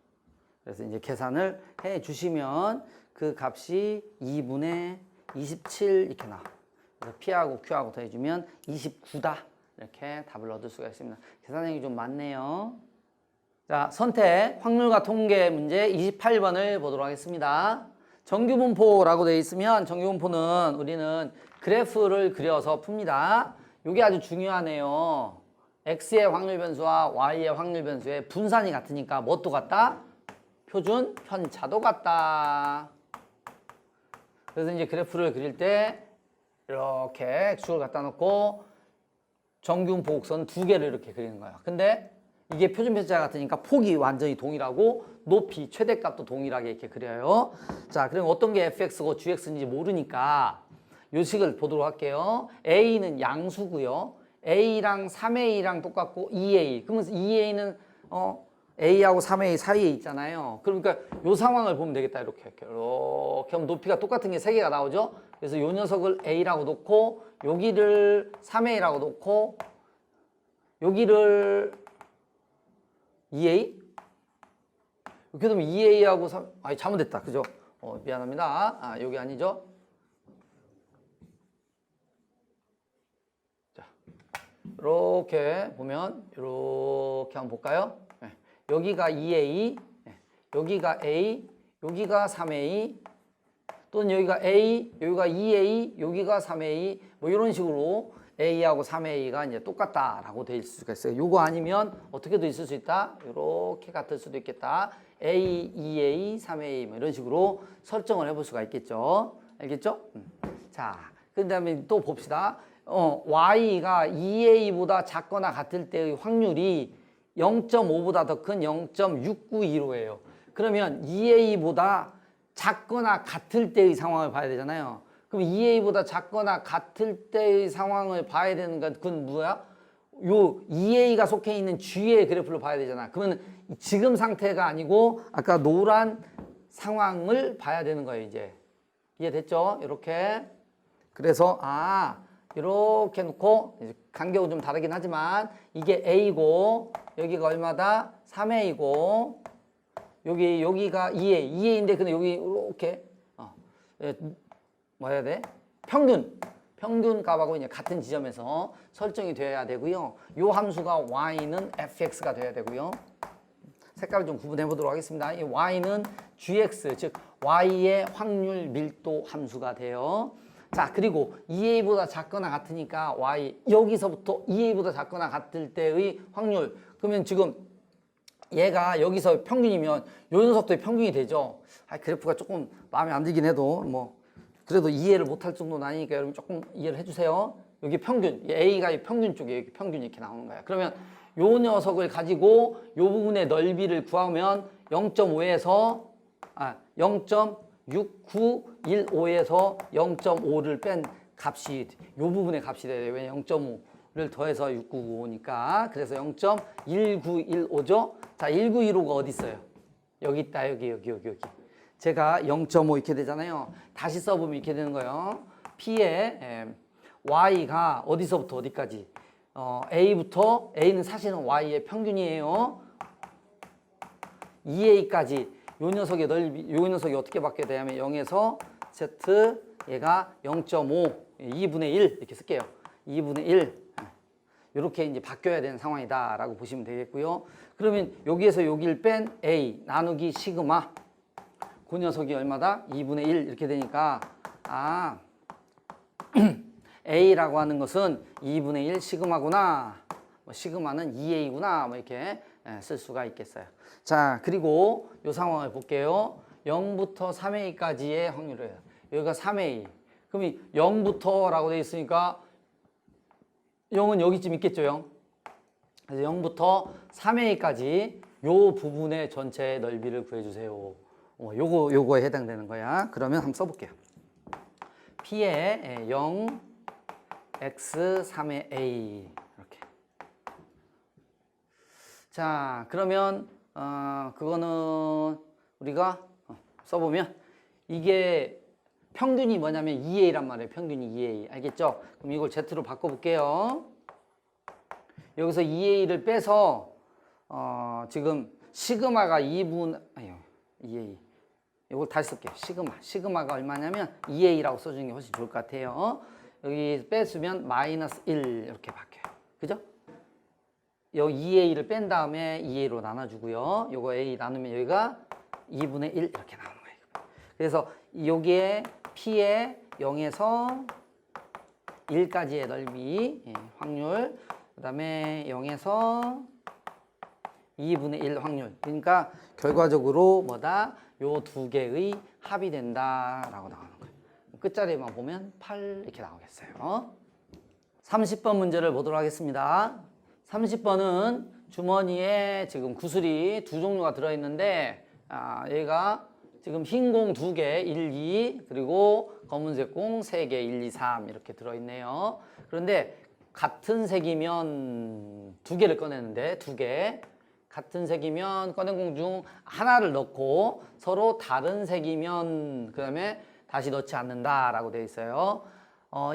Speaker 1: 그래서 이제 계산을 해 주시면 그 값이 2분의 27 이렇게 나와요. 그래서 P하고 Q하고 더해주면 29다. 이렇게 답을 얻을 수가 있습니다. 계산량이 좀 많네요. 자, 선택, 확률과 통계 문제 28번을 보도록 하겠습니다. 정규분포라고 되어 있으면 정규분포는 우리는 그래프를 그려서 풉니다. 이게 아주 중요하네요. X의 확률 변수와 Y의 확률 변수의 분산이 같으니까 뭣도 같다? 표준 편차도 같다. 그래서 이제 그래프를 그릴 때 이렇게 X축을 갖다 놓고 정규분포 곡선 두 개를 이렇게 그리는 거야. 근데 이게 표준 편차 같으니까 폭이 완전히 동일하고 높이, 최대값도 동일하게 이렇게 그려요. 자, 그럼 어떤 게 fx고 gx인지 모르니까 요 식을 보도록 할게요. a는 양수고요. a랑 3a랑 똑같고 2a. 그러면 2a는 a하고 3a 사이에 있잖아요. 그러니까 요 상황을 보면 되겠다. 이렇게 하면 높이가 똑같은 게 3개가 나오죠. 그래서 요 녀석을 a라고 놓고 여기를 3a라고 놓고 여기를 2a? 이렇게 되면 2a하고 3, 잘못됐다. 그죠? 미안합니다. 여기 아니죠? 자, 이렇게 보면 이렇게 한번 볼까요? 네. 여기가 2a, 네. 여기가 a, 여기가 3a, 또는 여기가 a, 여기가 2a, 여기가 3a, 뭐 이런 식으로 a하고 3a가 이제 똑같다라고 돼 있을 수가 있어요. 요거 아니면 어떻게도 있을 수 있다. 이렇게 같을 수도 있겠다. a, 2a, 3a 뭐 이런 식으로 설정을 해볼 수가 있겠죠. 알겠죠? 자, 그 다음에 또 봅시다. y가 2a보다 작거나 같을 때의 확률이 0.5보다 더 큰 0.6925예요. 그러면 2a보다 작거나 같을 때의 상황을 봐야 되잖아요. 그럼 2a보다 작거나 같을 때의 상황을 봐야 되는 건 그건 뭐야? 요 2a가 속해 있는 g의 그래프를 봐야 되잖아. 그러면 지금 상태가 아니고 아까 노란 상황을 봐야 되는 거예요, 이제. 이해됐죠? 이렇게. 그래서 이렇게 놓고 간격은 좀 다르긴 하지만 이게 a고 여기가 얼마다? 3a고 여기가 2a인데 근데 여기 이렇게 뭐 해야 돼? 평균 값하고 이제 같은 지점에서 설정이 되어야 되고요. 요 함수가 y는 fx가 되어야 되고요. 색깔을 좀 구분해 보도록 하겠습니다. 이 y는 gx, 즉 y의 확률 밀도 함수가 돼요. 자, 그리고 2a보다 작거나 같으니까 y, 여기서부터 2a보다 작거나 같을 때의 확률. 그러면 지금 얘가 여기서 평균이면 요 녀석도 평균이 되죠. 그래프가 조금 마음에 안 들긴 해도 뭐 그래도 이해를 못할 정도는 아니니까 여러분 조금 이해를 해주세요. 여기 평균, A가 평균 쪽에 여기 평균이 이렇게 나오는 거야. 그러면 요 녀석을 가지고 요 부분의 넓이를 구하면 0.5에서 0.6915에서 0.5를 뺀 값이 요 부분의 값이 돼요. 왜 0.5를 더해서 6995니까. 그래서 0.1915죠. 자, 1915가 어디 있어요? 여기 있다. 여기. 제가 0.5 이렇게 되잖아요. 다시 써보면 이렇게 되는 거예요. P의 Y가 어디서부터 어디까지? A부터, A는 사실은 Y의 평균이에요. 2A까지 요 녀석의 넓이, 요 녀석이 어떻게 바뀌어야 되냐면 0에서 Z, 얘가 0.5, 2분의 1 이렇게 쓸게요. 2분의 1. 이렇게 이제 바뀌어야 되는 상황이다라고 보시면 되겠고요. 그러면 여기에서 여기를 뺀 A 나누기 시그마. 그 녀석이 얼마다? 2분의 1 이렇게 되니까 A라고 하는 것은 2분의 1 시그마구나. 시그마는 2A구나. 이렇게 쓸 수가 있겠어요. 자, 그리고 이 상황을 볼게요. 0부터 3A까지의 확률이에요. 여기가 3A. 그럼 0부터 라고 되어 있으니까 0은 여기쯤 있겠죠, 0. 그래서 0부터 3a까지 요 부분의 전체 넓이를 구해주세요. 요거에 해당되는 거야. 그러면 한번 써볼게요. P에 0, x, 3의 a 이렇게. 자, 그러면 그거는 우리가 써보면 이게 평균이 뭐냐면 2a란 말이에요. 평균이 2a. 알겠죠? 그럼 이걸 z로 바꿔볼게요. 여기서 2a를 빼서 지금 시그마가 2분 2a. 이걸 다시 쓸게요. 시그마가 얼마냐면 2a라고 써주는 게 훨씬 좋을 것 같아요. 여기 뺐으면 마이너스 1 이렇게 바뀌어요. 그죠? 여기 2a를 뺀 다음에 2a로 나눠주고요. 요거 a 나누면 여기가 2분의 1 이렇게 나오는 거예요. 그래서 여기에 P의 0에서 1까지의 넓이, 확률, 그 다음에 0에서 2분의 1 확률. 그러니까 결과적으로 뭐다? 요 두 개의 합이 된다라고 나오는 거예요. 끝자리만 보면 8 이렇게 나오겠어요. 30번 문제를 보도록 하겠습니다. 30번은 주머니에 지금 구슬이 두 종류가 들어있는데 얘가 지금 흰 공 2개, 1, 2, 그리고 검은색 공 3개, 1, 2, 3 이렇게 들어있네요. 그런데 같은 색이면 2개를 꺼내는데 2개. 같은 색이면 꺼낸 공 중 하나를 넣고 서로 다른 색이면 그 다음에 다시 넣지 않는다라고 되어 있어요.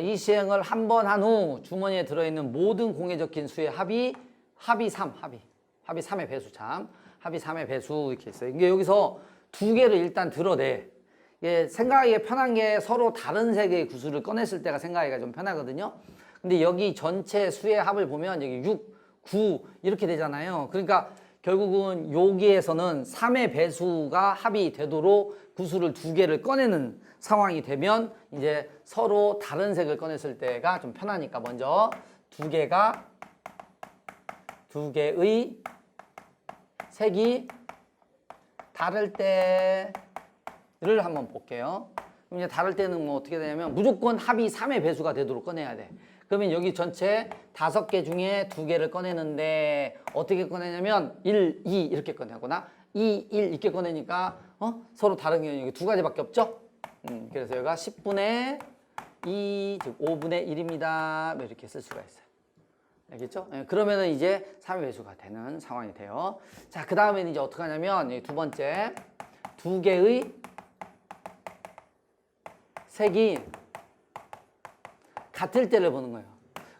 Speaker 1: 이 시행을 한 번 한 후 주머니에 들어있는 모든 공에 적힌 수의 합이 3, 합이 3의 배수 참. 합이 3의 배수 이렇게 있어요. 이게 여기서 2개를 일단 들어내. 이게 생각하기에 편한 게 서로 다른 색의 구슬을 꺼냈을 때가 생각하기가 좀 편하거든요. 근데 여기 전체 수의 합을 보면 여기 6, 9 이렇게 되잖아요. 그러니까 결국은 여기에서는 3의 배수가 합이 되도록 구슬을 2개를 꺼내는 상황이 되면 이제 서로 다른 색을 꺼냈을 때가 좀 편하니까 먼저 2개의 색이 다를 때를 한번 볼게요. 그럼 이제 다를 때는 뭐 어떻게 되냐면 무조건 합이 3의 배수가 되도록 꺼내야 돼. 그러면 여기 전체 5개 중에 2개를 꺼내는데 어떻게 꺼내냐면 1, 2 이렇게 꺼내거나 2, 1 이렇게 꺼내니까 서로 다른 게 여기 2가지밖에 없죠? 그래서 여기가 10분의 2, 즉 5분의 1입니다. 이렇게 쓸 수가 있어요. 알겠죠? 그러면은 이제 3의 배수가 되는 상황이 돼요. 자, 그 다음에는 이제 어떻게 하냐면 두 번째 2개의 색이 같을 때를 보는 거예요.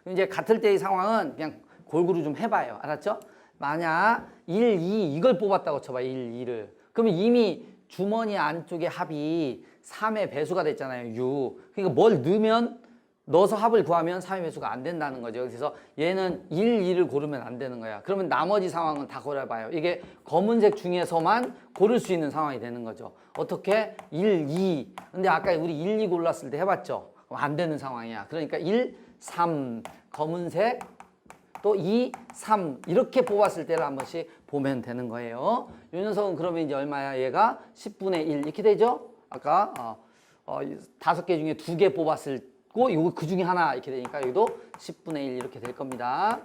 Speaker 1: 이제 같을 때의 상황은 그냥 골고루 좀 해봐요. 알았죠? 만약 1, 2 이걸 뽑았다고 쳐봐. 1, 2를. 그러면 이미 주머니 안쪽에 합이 3의 배수가 됐잖아요. 6. 그러니까 뭘 넣어서 합을 구하면 3의 배수가 안 된다는 거죠. 그래서 얘는 1, 2를 고르면 안 되는 거야. 그러면 나머지 상황은 다 고려해봐요. 이게 검은색 중에서만 고를 수 있는 상황이 되는 거죠. 어떻게? 1, 2. 근데 아까 우리 1, 2 골랐을 때 해봤죠? 안 되는 상황이야. 그러니까 1, 3 검은색 또 2, 3 이렇게 뽑았을 때를 한 번씩 보면 되는 거예요. 이 녀석은 그러면 이제 얼마야? 얘가 10분의 1 이렇게 되죠? 아까 5개 중에 2개 뽑았을 거 그 중에 하나 이렇게 되니까 여기도 10분의 1 이렇게 될 겁니다.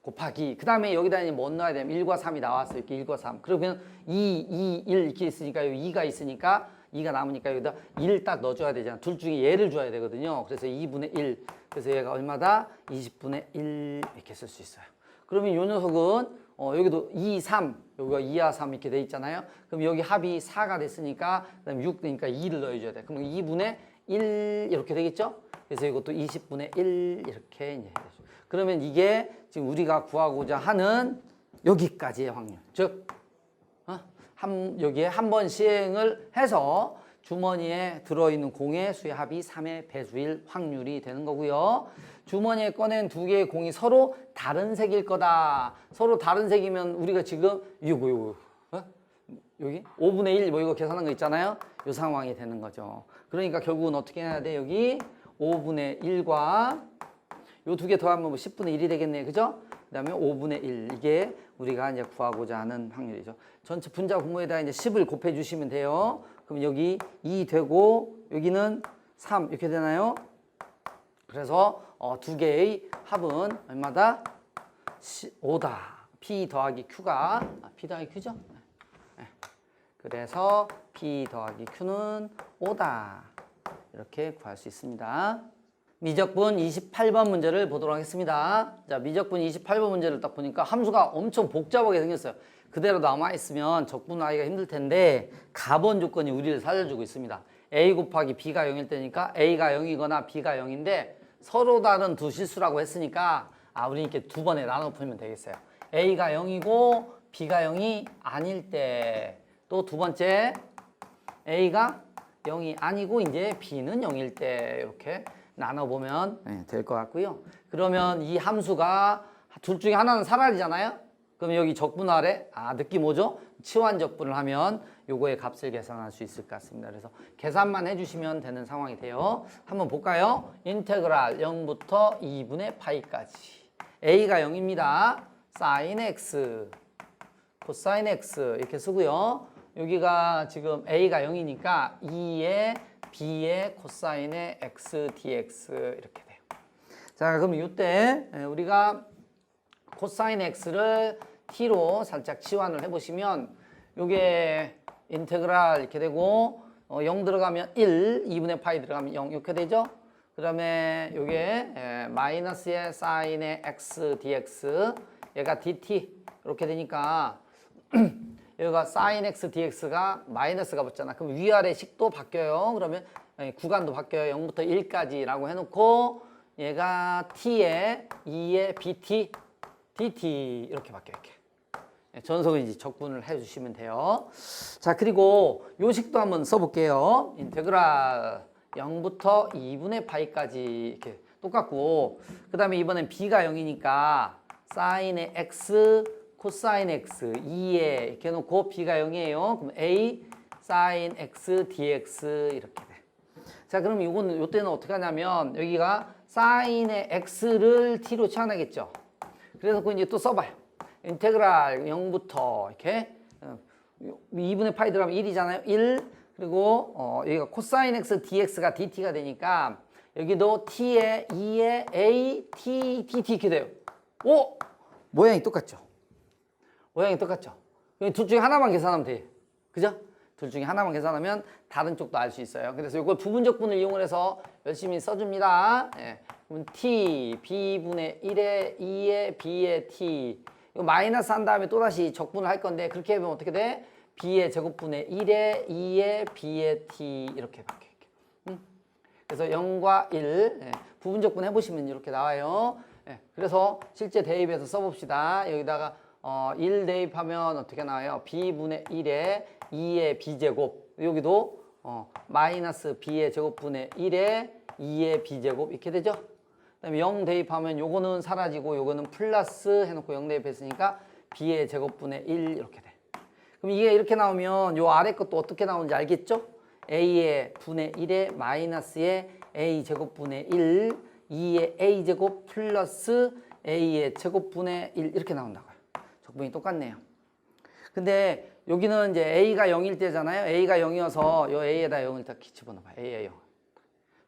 Speaker 1: 곱하기 그 다음에 여기다 이제 뭐 넣어야 되면 1과 3이 나왔어요. 이렇게 1과 3 그러면 2, 2, 1 이렇게 있으니까 여기 2가 있으니까 2가 남으니까 여기다 1 딱 넣어줘야 되잖아. 둘 중에 얘를 줘야 되거든요. 그래서 2분의 1 그래서 얘가 얼마다? 20분의 1 이렇게 쓸 수 있어요. 그러면 이 녀석은 여기도 2, 3 여기가 2와 3 이렇게 돼 있잖아요. 그럼 여기 합이 4가 됐으니까 그다음에 6 되니까 2를 넣어줘야 돼. 그럼 2분의 1 이렇게 되겠죠? 그래서 이것도 20분의 1 이렇게 이제 그러면 이게 지금 우리가 구하고자 하는 여기까지의 확률. 즉 여기에 한 번 시행을 해서 주머니에 들어있는 공의 수의 합이 3의 배수일 확률이 되는 거고요. 주머니에 꺼낸 2개의 공이 서로 다른 색일 거다. 서로 다른 색이면 우리가 지금 이거 여기 5분의 1 뭐 이거 계산한 거 있잖아요. 이 상황이 되는 거죠. 그러니까 결국은 어떻게 해야 돼? 여기 5분의 1과 요 2개 더하면 뭐 10분의 1이 되겠네요. 그죠? 그 다음에 5분의 1 이게 우리가 이제 구하고자 하는 확률이죠. 전체 분자 분모에다 이제 10을 곱해 주시면 돼요. 그럼 여기 2 되고 여기는 3 이렇게 되나요? 그래서 2개의 합은 얼마다? 5다. P 더하기 Q가 P 더하기 Q죠? 네. 그래서 P 더하기 Q는 5다. 이렇게 구할 수 있습니다. 미적분 28번 문제를 보도록 하겠습니다. 자, 미적분 28번 문제를 딱 보니까 함수가 엄청 복잡하게 생겼어요. 그대로 남아있으면 적분하기가 힘들 텐데 가번 조건이 우리를 살려주고 있습니다. A 곱하기 B가 0일 때니까 A가 0이거나 B가 0인데 서로 다른 두 실수라고 했으니까 우리 이렇게 두 번에 나눠 풀면 되겠어요. A가 0이고 B가 0이 아닐 때, 또 두 번째 A가 0이 아니고 이제 B는 0일 때 이렇게 나눠보면 될 것 같고요. 그러면 이 함수가 둘 중에 하나는 사라지잖아요. 그럼 여기 적분 아래 느낌 오죠? 치환 적분을 하면 요거의 값을 계산할 수 있을 것 같습니다. 그래서 계산만 해주시면 되는 상황이 돼요. 한번 볼까요? 인테그랄 0부터 2분의 파이까지. A가 0입니다. sin x, 코사인 x 이렇게 쓰고요. 여기가 지금 A가 0이니까 2의 B의 코사인의 x dx 이렇게 돼요. 자, 그럼 이때 우리가 코사인 x를 t로 살짝 치환을 해보시면 요게 인테그랄 이렇게 되고 0 들어가면 1, 2분의 파이 들어가면 0 이렇게 되죠. 그 다음에 요게 마이너스의 사인의 x dx 얘가 dt 이렇게 되니까 여기가 sin x dx가 마이너스가 붙잖아. 그럼 위아래 식도 바뀌어요. 그러면 구간도 바뀌어요. 0부터 1까지 라고 해놓고 얘가 t에 2의 bt dt 이렇게 바뀌어요. 이렇게. 전속을 이제 적분을 해주시면 돼요. 자, 그리고 요 식도 한번 써볼게요. 인테그랄 0부터 2분의 파이까지 이렇게 똑같고, 그 다음에 이번엔 b가 0이니까 사인의 x, 코사인 x 2에 이렇게 해놓고 b가 0이에요. 그럼 a 사인 x dx 이렇게 돼. 자, 그럼 요때는 어떻게 하냐면 여기가 사인의 x를 t로 치환하겠죠. 그래서 그 이제 또 써봐요. 인테그랄 0부터 이렇게 2분의 파이 들어가면 1이잖아요. 1 그리고 여기가 코사인 x dx가 dt가 되니까 여기도 t에 2에 a t dt 이렇게 돼요. 오! 모양이 똑같죠? 모양이 똑같죠? 둘 중에 하나만 계산하면 돼. 그죠? 둘 중에 하나만 계산하면 다른 쪽도 알 수 있어요. 그래서 이걸 부분적분을 이용해서 열심히 써줍니다. 그럼 t b분의 1에 2에 b의 t 이거 마이너스 한 다음에 또다시 적분을 할 건데 그렇게 하면 어떻게 돼? b의 제곱분의 1에 2에 b의 t 이렇게 바뀌어요. 그래서 0과 1 부분적분 해보시면 이렇게 나와요. 그래서 실제 대입해서 써봅시다. 여기다가 1 대입하면 어떻게 나와요? b분의 1에 2의 b제곱 여기도 마이너스 b의 제곱분의 1에 2의 b제곱 이렇게 되죠? 그 다음에 0 대입하면 요거는 사라지고 요거는 플러스 해놓고 0 대입했으니까 b의 제곱분의 1 이렇게 돼. 그럼 이게 이렇게 나오면 요 아래 것도 어떻게 나오는지 알겠죠? a의 분의 1에 마이너스의 a 제곱분의 1 2의 a 제곱 플러스 a의 제곱분의 1 이렇게 나온다고요. 적분이 똑같네요. 근데 여기는 이제 a가 0일 때잖아요. a가 0이어서 요 a에다 0을 다 집어넣어봐요. a에 0.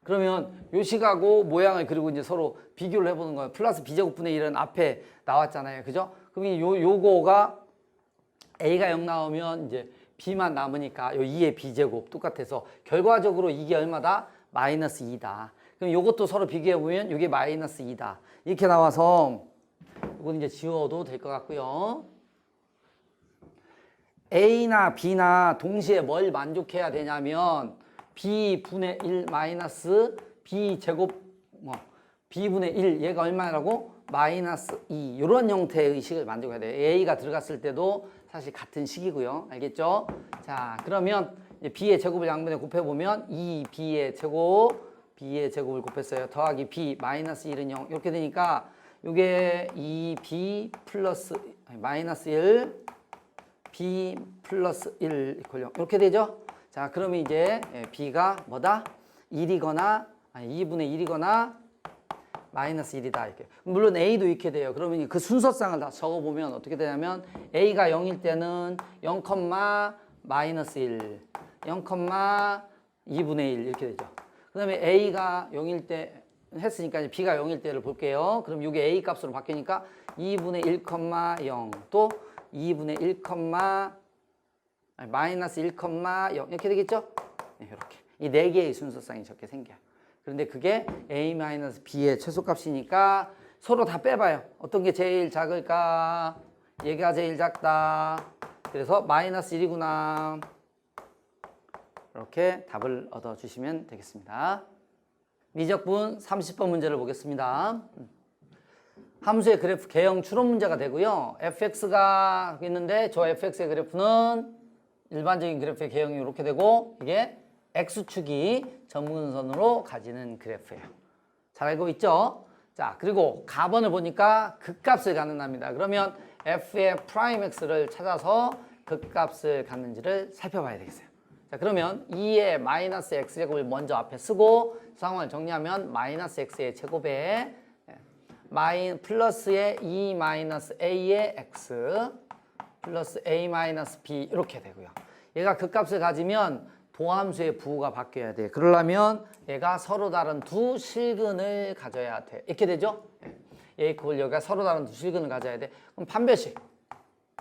Speaker 1: 그러면 요 식하고 모양을 그리고 이제 서로 비교를 해보는 거예요. 플러스 b제곱분의 1은 앞에 나왔잖아요. 그죠? 그럼 요거가 a가 0 나오면 이제 b만 남으니까 요 2의 b제곱 똑같아서 결과적으로 이게 얼마다? 마이너스 2다. 그럼 요것도 서로 비교해보면 이게 마이너스 2다. 이렇게 나와서 이건 이제 지워도 될 것 같고요. A나 B나 동시에 뭘 만족해야 되냐면 B분의 1 마이너스 B제곱 B분의 1 얘가 얼마라고? 마이너스 2 이런 형태의 식을 만들어야 돼요. A가 들어갔을 때도 사실 같은 식이고요. 알겠죠? 자, 그러면 B의 제곱을 양변에 곱해보면 2B의 제곱 B의 제곱을 곱했어요. 더하기 B 마이너스 1은 0 이렇게 되니까 이게 2B 플러스 마이너스 1 B 플러스 1 이퀄 0 이렇게 되죠? 자, 그러면 이제 B가 뭐다? 1이거나 2분의 1이거나 마이너스 1이다 이렇게. 물론 A도 이렇게 돼요. 그러면 그 순서상을 다 적어보면 어떻게 되냐면 A가 0일 때는 0, 마이너스 1 0, 2분의 1 이렇게 되죠. 그 다음에 A가 0일 때 했으니까 이제 b가 0일 때를 볼게요. 그럼 이게 a 값으로 바뀌니까 2분의 1,0 또 2분의 1, 마이너스 1,0 이렇게 되겠죠? 네, 이렇게. 이 네 개의 순서상이 저렇게 생겨요. 그런데 그게 a-b의 최소값이니까 서로 다 빼봐요. 어떤 게 제일 작을까? 얘가 제일 작다. 그래서 마이너스 1이구나. 이렇게 답을 얻어주시면 되겠습니다. 미적분 30번 문제를 보겠습니다. 함수의 그래프 개형 추론 문제가 되고요. fx가 있는데 저 fx의 그래프는 일반적인 그래프의 개형이 이렇게 되고 이게 x축이 점근선으로 가지는 그래프예요. 잘 알고 있죠? 자, 그리고 가번을 보니까 극값을 갖는답니다. 그러면 f의 프라임 x를 찾아서 극값을 갖는지를 살펴봐야 되겠어요. 자, 그러면 2의 마이너스 x제곱을 먼저 앞에 쓰고 상황을 정리하면 마이너스 x의 제곱에 플러스의 2 마이너스 a의 x 플러스 a 마이너스 b 이렇게 되고요. 얘가 극값을 가지면 도함수의 부호가 바뀌어야 돼. 그러려면 얘가 서로 다른 두 실근을 가져야 돼. 이렇게 되죠? a 콜 여기가 서로 다른 두 실근을 가져야 돼. 그럼 판별식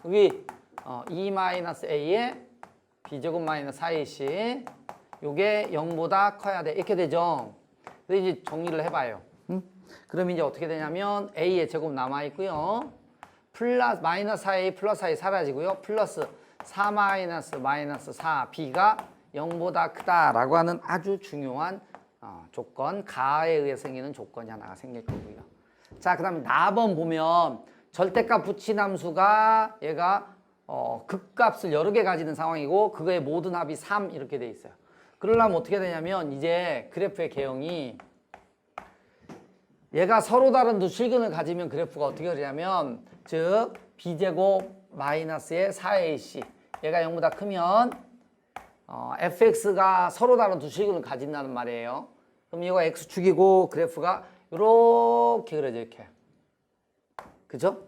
Speaker 1: 여기 2 마이너스 a의 b제곱 마이너스 4ac 요게 0보다 커야 돼. 이렇게 되죠? 그래서 이제 정리를 해봐요. 그럼 이제 어떻게 되냐면 a의 제곱 남아있고요. 플러스 마이너스 4a 플러스 4이 사라지고요. 플러스 4 마이너스 4b가 0보다 크다라고 하는 아주 중요한 조건, 가에 의해 생기는 조건이 하나가 생길 거고요. 자, 그 다음에 나번 보면 절대값 부치함수가 얘가 극값을 여러 개 가지는 상황이고 그거의 모든 합이 3 이렇게 돼 있어요. 그러려면 어떻게 되냐면 이제 그래프의 개형이 얘가 서로 다른 두 실근을 가지면 그래프가 어떻게 그러냐면 즉 b제곱 마이너스의 4ac 얘가 0보다 크면 fx가 서로 다른 두 실근을 가진다는 말이에요. 그럼 이거 x축이고 그래프가 이렇게 그려져 이렇게. 그죠?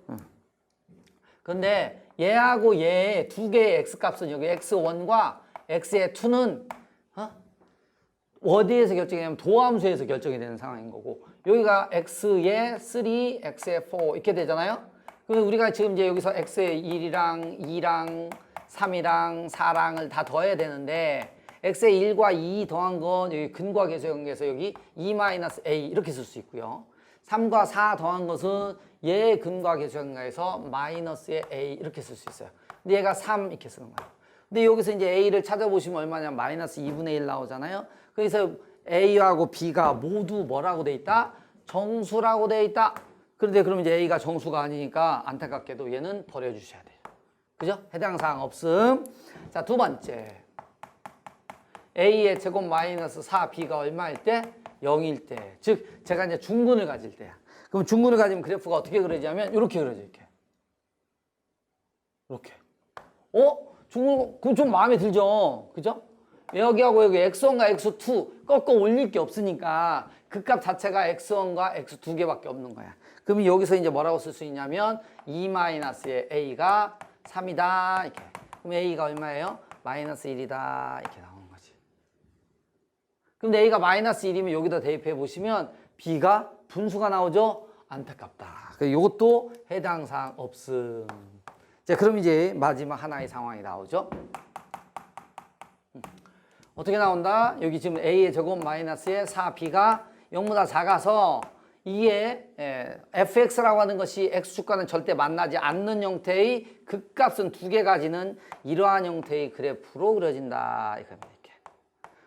Speaker 1: 근데 얘하고 얘의 두 개의 x값은 여기 x1과 x의 2는 어디에서 결정이냐면 도함수에서 결정이 되는 상황인 거고 여기가 x의 3, x의 4 이렇게 되잖아요. 그럼 우리가 지금 이제 여기서 x의 1이랑 2랑 3이랑 4랑을 다 더해야 되는데 x의 1과 2 더한 건 여기 근과 계수 관계에서 여기 2-a 이렇게 쓸 수 있고요. 3과 4 더한 것은 얘의 근과 계수 관계에서 마이너스의 a 이렇게 쓸 수 있어요. 근데 얘가 3 이렇게 쓰는 거예요. 근데 여기서 이제 a를 찾아보시면 얼마냐면 마이너스 2분의 1 나오잖아요. 그래서 a하고 b가 모두 뭐라고 돼 있다? 정수라고 돼 있다. 그런데 그럼 이제 a가 정수가 아니니까 안타깝게도 얘는 버려주셔야 돼요. 그죠? 해당 사항 없음. 자, 두 번째. a의 제곱 마이너스 4b가 얼마일 때? 0일 때. 즉, 제가 이제 중근을 가질 때야. 그럼 중근을 가지면 그래프가 어떻게 그려지냐면 이렇게 그려져, 이렇게. 이렇게. 중근, 그럼 좀 마음에 들죠? 그죠? 여기하고 여기 x1과 x2 꺾어 올릴 게 없으니까 그 값 자체가 x1과 x 두 개밖에 없는 거야. 그럼 여기서 이제 뭐라고 쓸 수 있냐면 2-의 a가 3이다 이렇게. 그럼 a가 얼마예요? 마이너스 1이다 이렇게 나오는 거지. 그럼 a가 마이너스 1이면 여기다 대입해 보시면 b가 분수가 나오죠? 안타깝다. 이것도 해당 사항 없음. 자, 그럼 이제 마지막 하나의 상황이 나오죠. 어떻게 나온다? 여기 지금 a의 제곱 마이너스의 4b가 0보다 작아서 이게 fx라고 하는 것이 x축과는 절대 만나지 않는 형태의 극값은 두 개 가지는 이러한 형태의 그래프로 그려진다. 이렇게.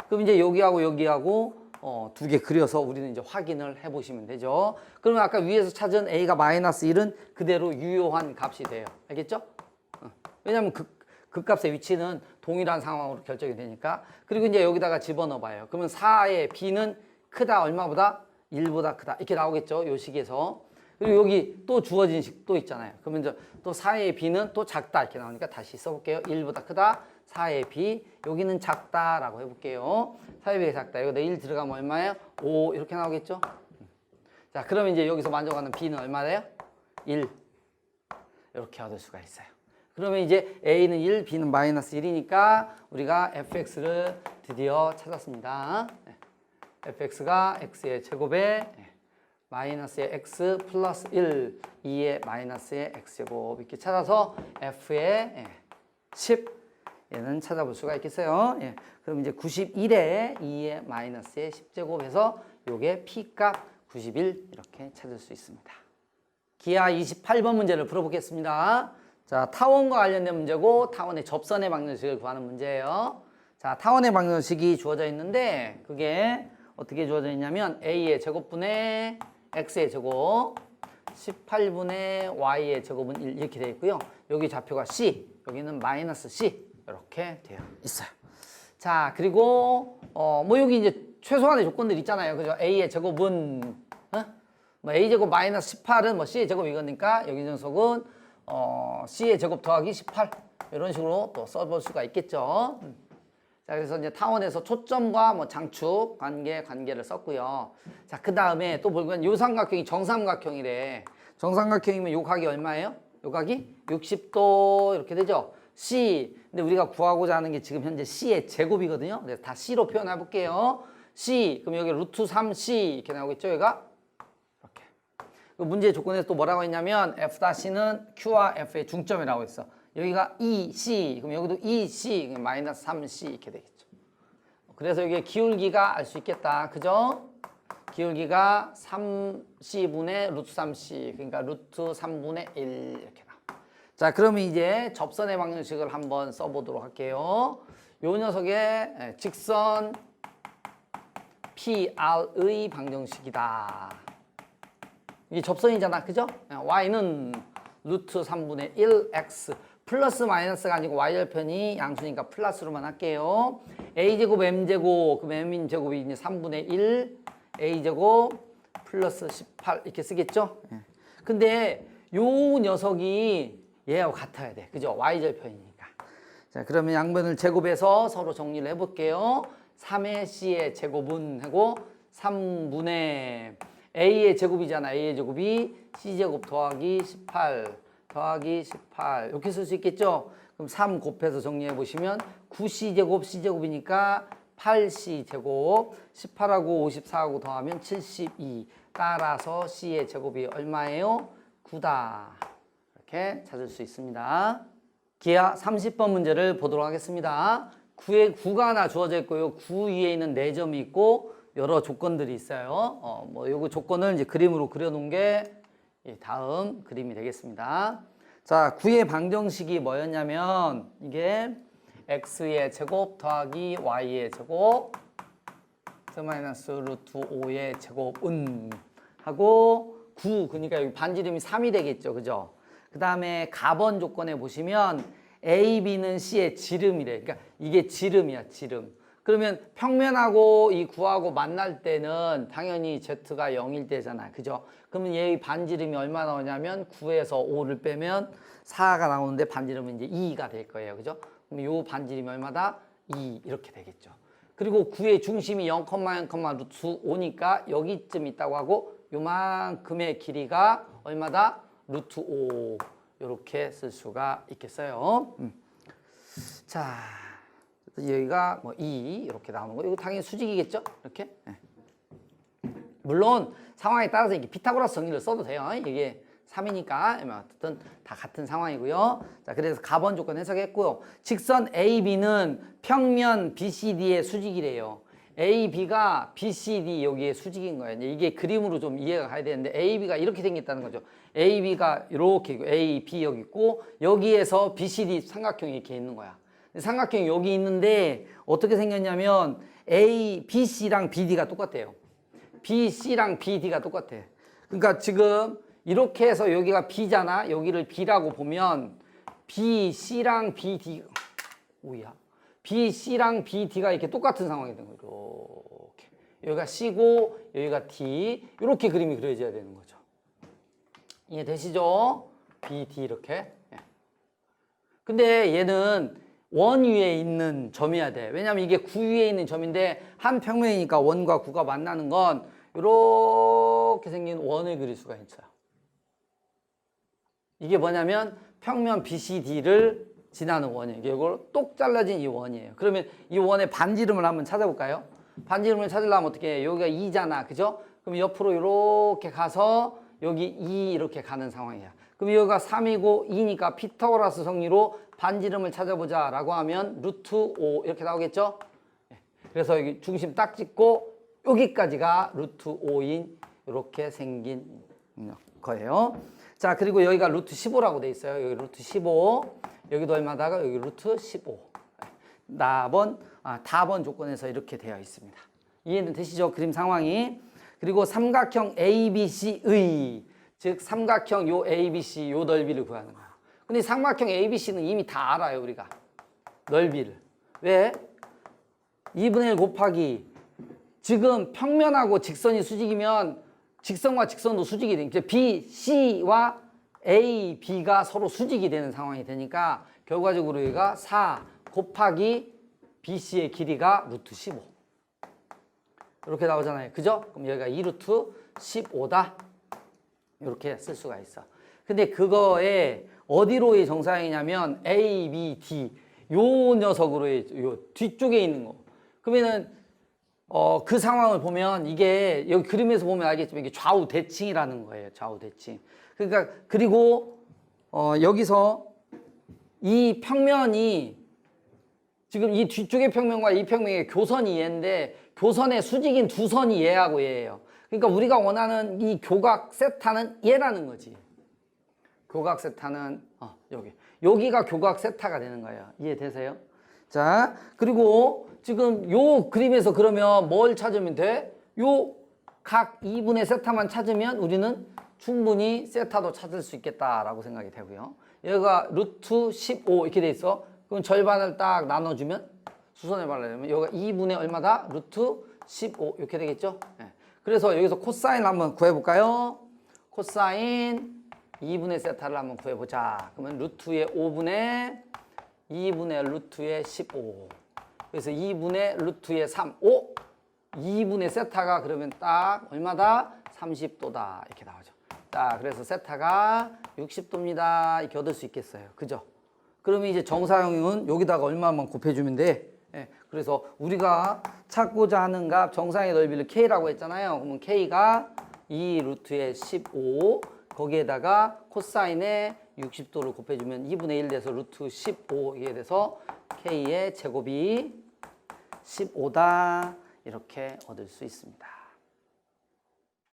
Speaker 1: 그럼 이제 여기하고 여기하고 두 개 그려서 우리는 이제 확인을 해보시면 되죠. 그러면 아까 위에서 찾은 a가 마이너스 1은 그대로 유효한 값이 돼요. 알겠죠? 왜냐하면 극값의 위치는 동일한 상황으로 결정이 되니까. 그리고 이제 여기다가 집어넣어 봐요. 그러면 4의 b는 크다 얼마보다? 1보다 크다. 이렇게 나오겠죠. 요 식에서. 그리고 여기 또 주어진 식 또 있잖아요. 그러면 이제 또 4의 b는 또 작다. 이렇게 나오니까 다시 써볼게요. 1보다 크다. 4의 b. 여기는 작다라고 해볼게요. 4의 b가 작다. 여기다 1 들어가면 얼마예요? 5. 이렇게 나오겠죠. 자, 그러면 이제 여기서 만족하는 b는 얼마래요? 1. 이렇게 얻을 수가 있어요. 그러면 이제 a는 1, b는 마이너스 1이니까 우리가 fx를 드디어 찾았습니다. fx가 x의 제곱에 마이너스의 x 플러스 1, 2의 마이너스의 x제곱 이렇게 찾아서 f의 10 얘는 찾아볼 수가 있겠어요. 예. 그럼 이제 91에 2의 마이너스의 10제곱해서 요게 p값 91 이렇게 찾을 수 있습니다. 기하 28번 문제를 풀어보겠습니다. 자, 타원과 관련된 문제고 타원의 접선의 방정식을 구하는 문제예요. 자, 타원의 방정식이 주어져 있는데 그게 어떻게 주어져 있냐면 a의 제곱분의 x의 제곱 18분의 y의 제곱은 1 이렇게 되어 있고요. 여기 좌표가 c, 여기는 마이너스 c 이렇게 되어 있어요. 자, 그리고 뭐 여기 이제 최소한의 조건들 있잖아요. 그죠? a의 제곱은 뭐 a제곱 마이너스 18은 뭐 c의 제곱 이거니까 여기 녀석은 c의 제곱 더하기 18 이런 식으로 또 써볼 수가 있겠죠. 자, 그래서 이제 타원에서 초점과 뭐 장축 관계를 썼고요. 자, 그 다음에 또 보면 요 삼각형이 정삼각형이래. 정삼각형이면 요 각이 얼마예요? 요 각이 60도 이렇게 되죠. C. 근데 우리가 구하고자 하는 게 지금 현재 C의 제곱이거든요. 그래서 다 C로 표현해 볼게요. C. 그럼 여기 루트 3C 이렇게 나오겠죠, 얘가? 이렇게. 그 문제의 조건에서 또 뭐라고 했냐면 F''는 Q와 F의 중점이라고 했어. 여기가 EC, 그럼 여기도 EC, 마이너스 3C 이렇게 되겠죠. 그래서 이게 기울기가 알 수 있겠다. 그죠? 기울기가 3C분의 루트 3C, 그러니까 루트 3분의 1 이렇게 나와. 자, 그러면 이제 접선의 방정식을 한번 써보도록 할게요. 요 녀석의 직선 PR의 방정식이다. 이게 접선이잖아. 그죠? Y는 루트 3분의 1X 플러스 마이너스가 아니고 y절편이 양수니까 플러스로만 할게요. a제곱 m제곱 그럼 m인제곱이 이제 3분의 1 a제곱 플러스 18 이렇게 쓰겠죠. 근데 요 녀석이 얘하고 같아야 돼. 그죠? y절편이니까. 자, 그러면 양변을 제곱해서 서로 정리를 해볼게요. 3의 c의 제곱은 하고 3분의 a의 제곱이잖아. a의 제곱이 c제곱 더하기 18 더하기 18 이렇게 쓸 수 있겠죠? 그럼 3 곱해서 정리해 보시면 9c제곱 c제곱이니까 8c제곱 18하고 54하고 더하면 72 따라서 c의 제곱이 얼마예요? 9다 이렇게 찾을 수 있습니다. 기하 30번 문제를 보도록 하겠습니다. 9가 하나 주어져 있고요. 9 위에 있는 4점이 있고 여러 조건들이 있어요. 뭐 요거 조건을 이제 그림으로 그려놓은 게 다음 그림이 되겠습니다. 자, 9의 방정식이 뭐였냐면 이게 x의 제곱 더하기 y의 제곱 마이너스 루트 5의 제곱은 하고 9 그러니까 여기 반지름이 3이 되겠죠. 그죠? 그 다음에 가번 조건에 보시면 a, b는 c의 지름이래. 그러니까 이게 지름이야. 지름. 그러면 평면하고 이 9하고 만날 때는 당연히 z가 0일 때잖아. 그죠? 그러면 얘의 반지름이 얼마 나오냐면 9에서 5를 빼면 4가 나오는데 반지름은 이제 2가 될 거예요. 그죠? 그럼 요 반지름이 얼마다? 2 이렇게 되겠죠. 그리고 9의 중심이 0,0, 루트 5니까 여기쯤 있다고 하고 요만큼의 길이가 얼마다? 루트 5 이렇게 쓸 수가 있겠어요. 자, 여기가 뭐 2 이렇게 나오는 거. 이거 당연히 수직이겠죠? 이렇게. 네. 물론 상황에 따라서 이렇게 피타고라스 정리를 써도 돼요. 이게 3이니까 어쨌든 다 같은 상황이고요. 자, 그래서 가번 조건 해석했고요. 직선 AB는 평면 BCD의 수직이래요. AB가 BCD 여기에 수직인 거예요. 이게 그림으로 좀 이해가 가야 되는데 AB가 이렇게 생겼다는 거죠. AB가 이렇게 있고 AB 여기 있고 여기에서 BCD 삼각형이 이렇게 있는 거야. 삼각형이 여기 있는데 어떻게 생겼냐면 BC랑 BD가 똑같아요. BC랑 BD가 똑같아. 그러니까 지금 이렇게 해서 여기가 B잖아. 여기를 B라고 보면 BC랑 BD 오야. BC랑 BD가 이렇게 똑같은 상황이 되는 거예요. 이렇게. 여기가 C고 여기가 D. 이렇게 그림이 그려져야 되는 거죠. 이해되시죠? BD 이렇게. 근데 얘는 원 위에 있는 점이어야 돼. 왜냐면 이게 9 위에 있는 점인데 한 평면이니까 원과 9가 만나는 건 이렇게 생긴 원을 그릴 수가 있어요. 이게 뭐냐면 평면 BCD를 지나는 원이에요. 이걸 똑 잘라진 이 원이에요. 그러면 이 원의 반지름을 한번 찾아볼까요? 반지름을 찾으려면 어떻게 해요? 여기가 2잖아. 그죠? 그럼 옆으로 이렇게 가서 여기 2 이렇게 가는 상황이야. 그럼 여기가 3이고 2니까 피타고라스 정리로 반지름을 찾아보자 라고 하면 루트 5 이렇게 나오겠죠? 그래서 여기 중심 딱 찍고 여기까지가 루트 5인 이렇게 생긴 거예요. 자, 그리고 여기가 루트 15라고 돼 있어요. 여기 루트 15. 여기도 얼마다가 여기 루트 15. 답은 조건에서 이렇게 되어 있습니다. 이해는 되시죠? 그림 상황이. 그리고 삼각형 ABC의 즉 삼각형 요 ABC 요 넓이를 구하는 거예요. 근데 삼각형 ABC는 이미 다 알아요, 우리가. 넓이를. 왜? 2분의 1 곱하기 지금 평면하고 직선이 수직이면 직선과 직선도 수직이 되니까 BC와 A, B가 서로 수직이 되는 상황이 되니까 결과적으로 여기가 4 곱하기 BC의 길이가 루트 15 이렇게 나오잖아요. 그죠? 그럼 여기가 2루트 15다 이렇게 쓸 수가 있어. 근데 그거에 어디로의 정사형이냐면 A, B, D 요 녀석으로의 요 뒤쪽에 있는 거. 그러면은 그 상황을 보면 이게 여기 그림에서 보면 알겠지만 이게 좌우 대칭이라는 거예요. 좌우 대칭. 그러니까 그리고 여기서 이 평면이 지금 이 뒤쪽의 평면과 이 평면의 교선이 얘인데 교선의 수직인 두 선이 얘하고 얘예요. 그러니까 우리가 원하는 이 교각 세타는 얘라는 거지. 교각 세타는 여기가 교각 세타가 되는 거예요. 이해되세요? 자, 그리고 지금 요 그림에서 그러면 뭘 찾으면 돼? 요 각 2분의 세타만 찾으면 우리는 충분히 세타도 찾을 수 있겠다라고 생각이 되고요. 여기가 루트 15 이렇게 돼 있어. 그럼 절반을 딱 나눠주면 수선해 발라주면 여기가 2분의 얼마다? 루트 15 이렇게 되겠죠? 네. 그래서 여기서 코사인 한번 구해볼까요? 코사인 2분의 세타를 한번 구해보자. 그러면 루트의 5분의 2분의 루트의 15. 그래서 2분의 루트의 3. 2분의 세타가 그러면 딱 얼마다? 30도다. 이렇게 나오죠. 자, 그래서 세타가 60도입니다. 이렇게 얻을 수 있겠어요. 그죠? 그러면 이제 정사형은 여기다가 얼마만 곱해주면 돼. 예, 그래서 우리가 찾고자 하는 값 정사형의 넓이를 K라고 했잖아요. 그러면 K가 2 루트의 15 거기에다가 코사인의 60도를 곱해주면 2분의 1 돼서 루트 15 이게 돼서 K의 제곱이 15다 이렇게 얻을 수 있습니다.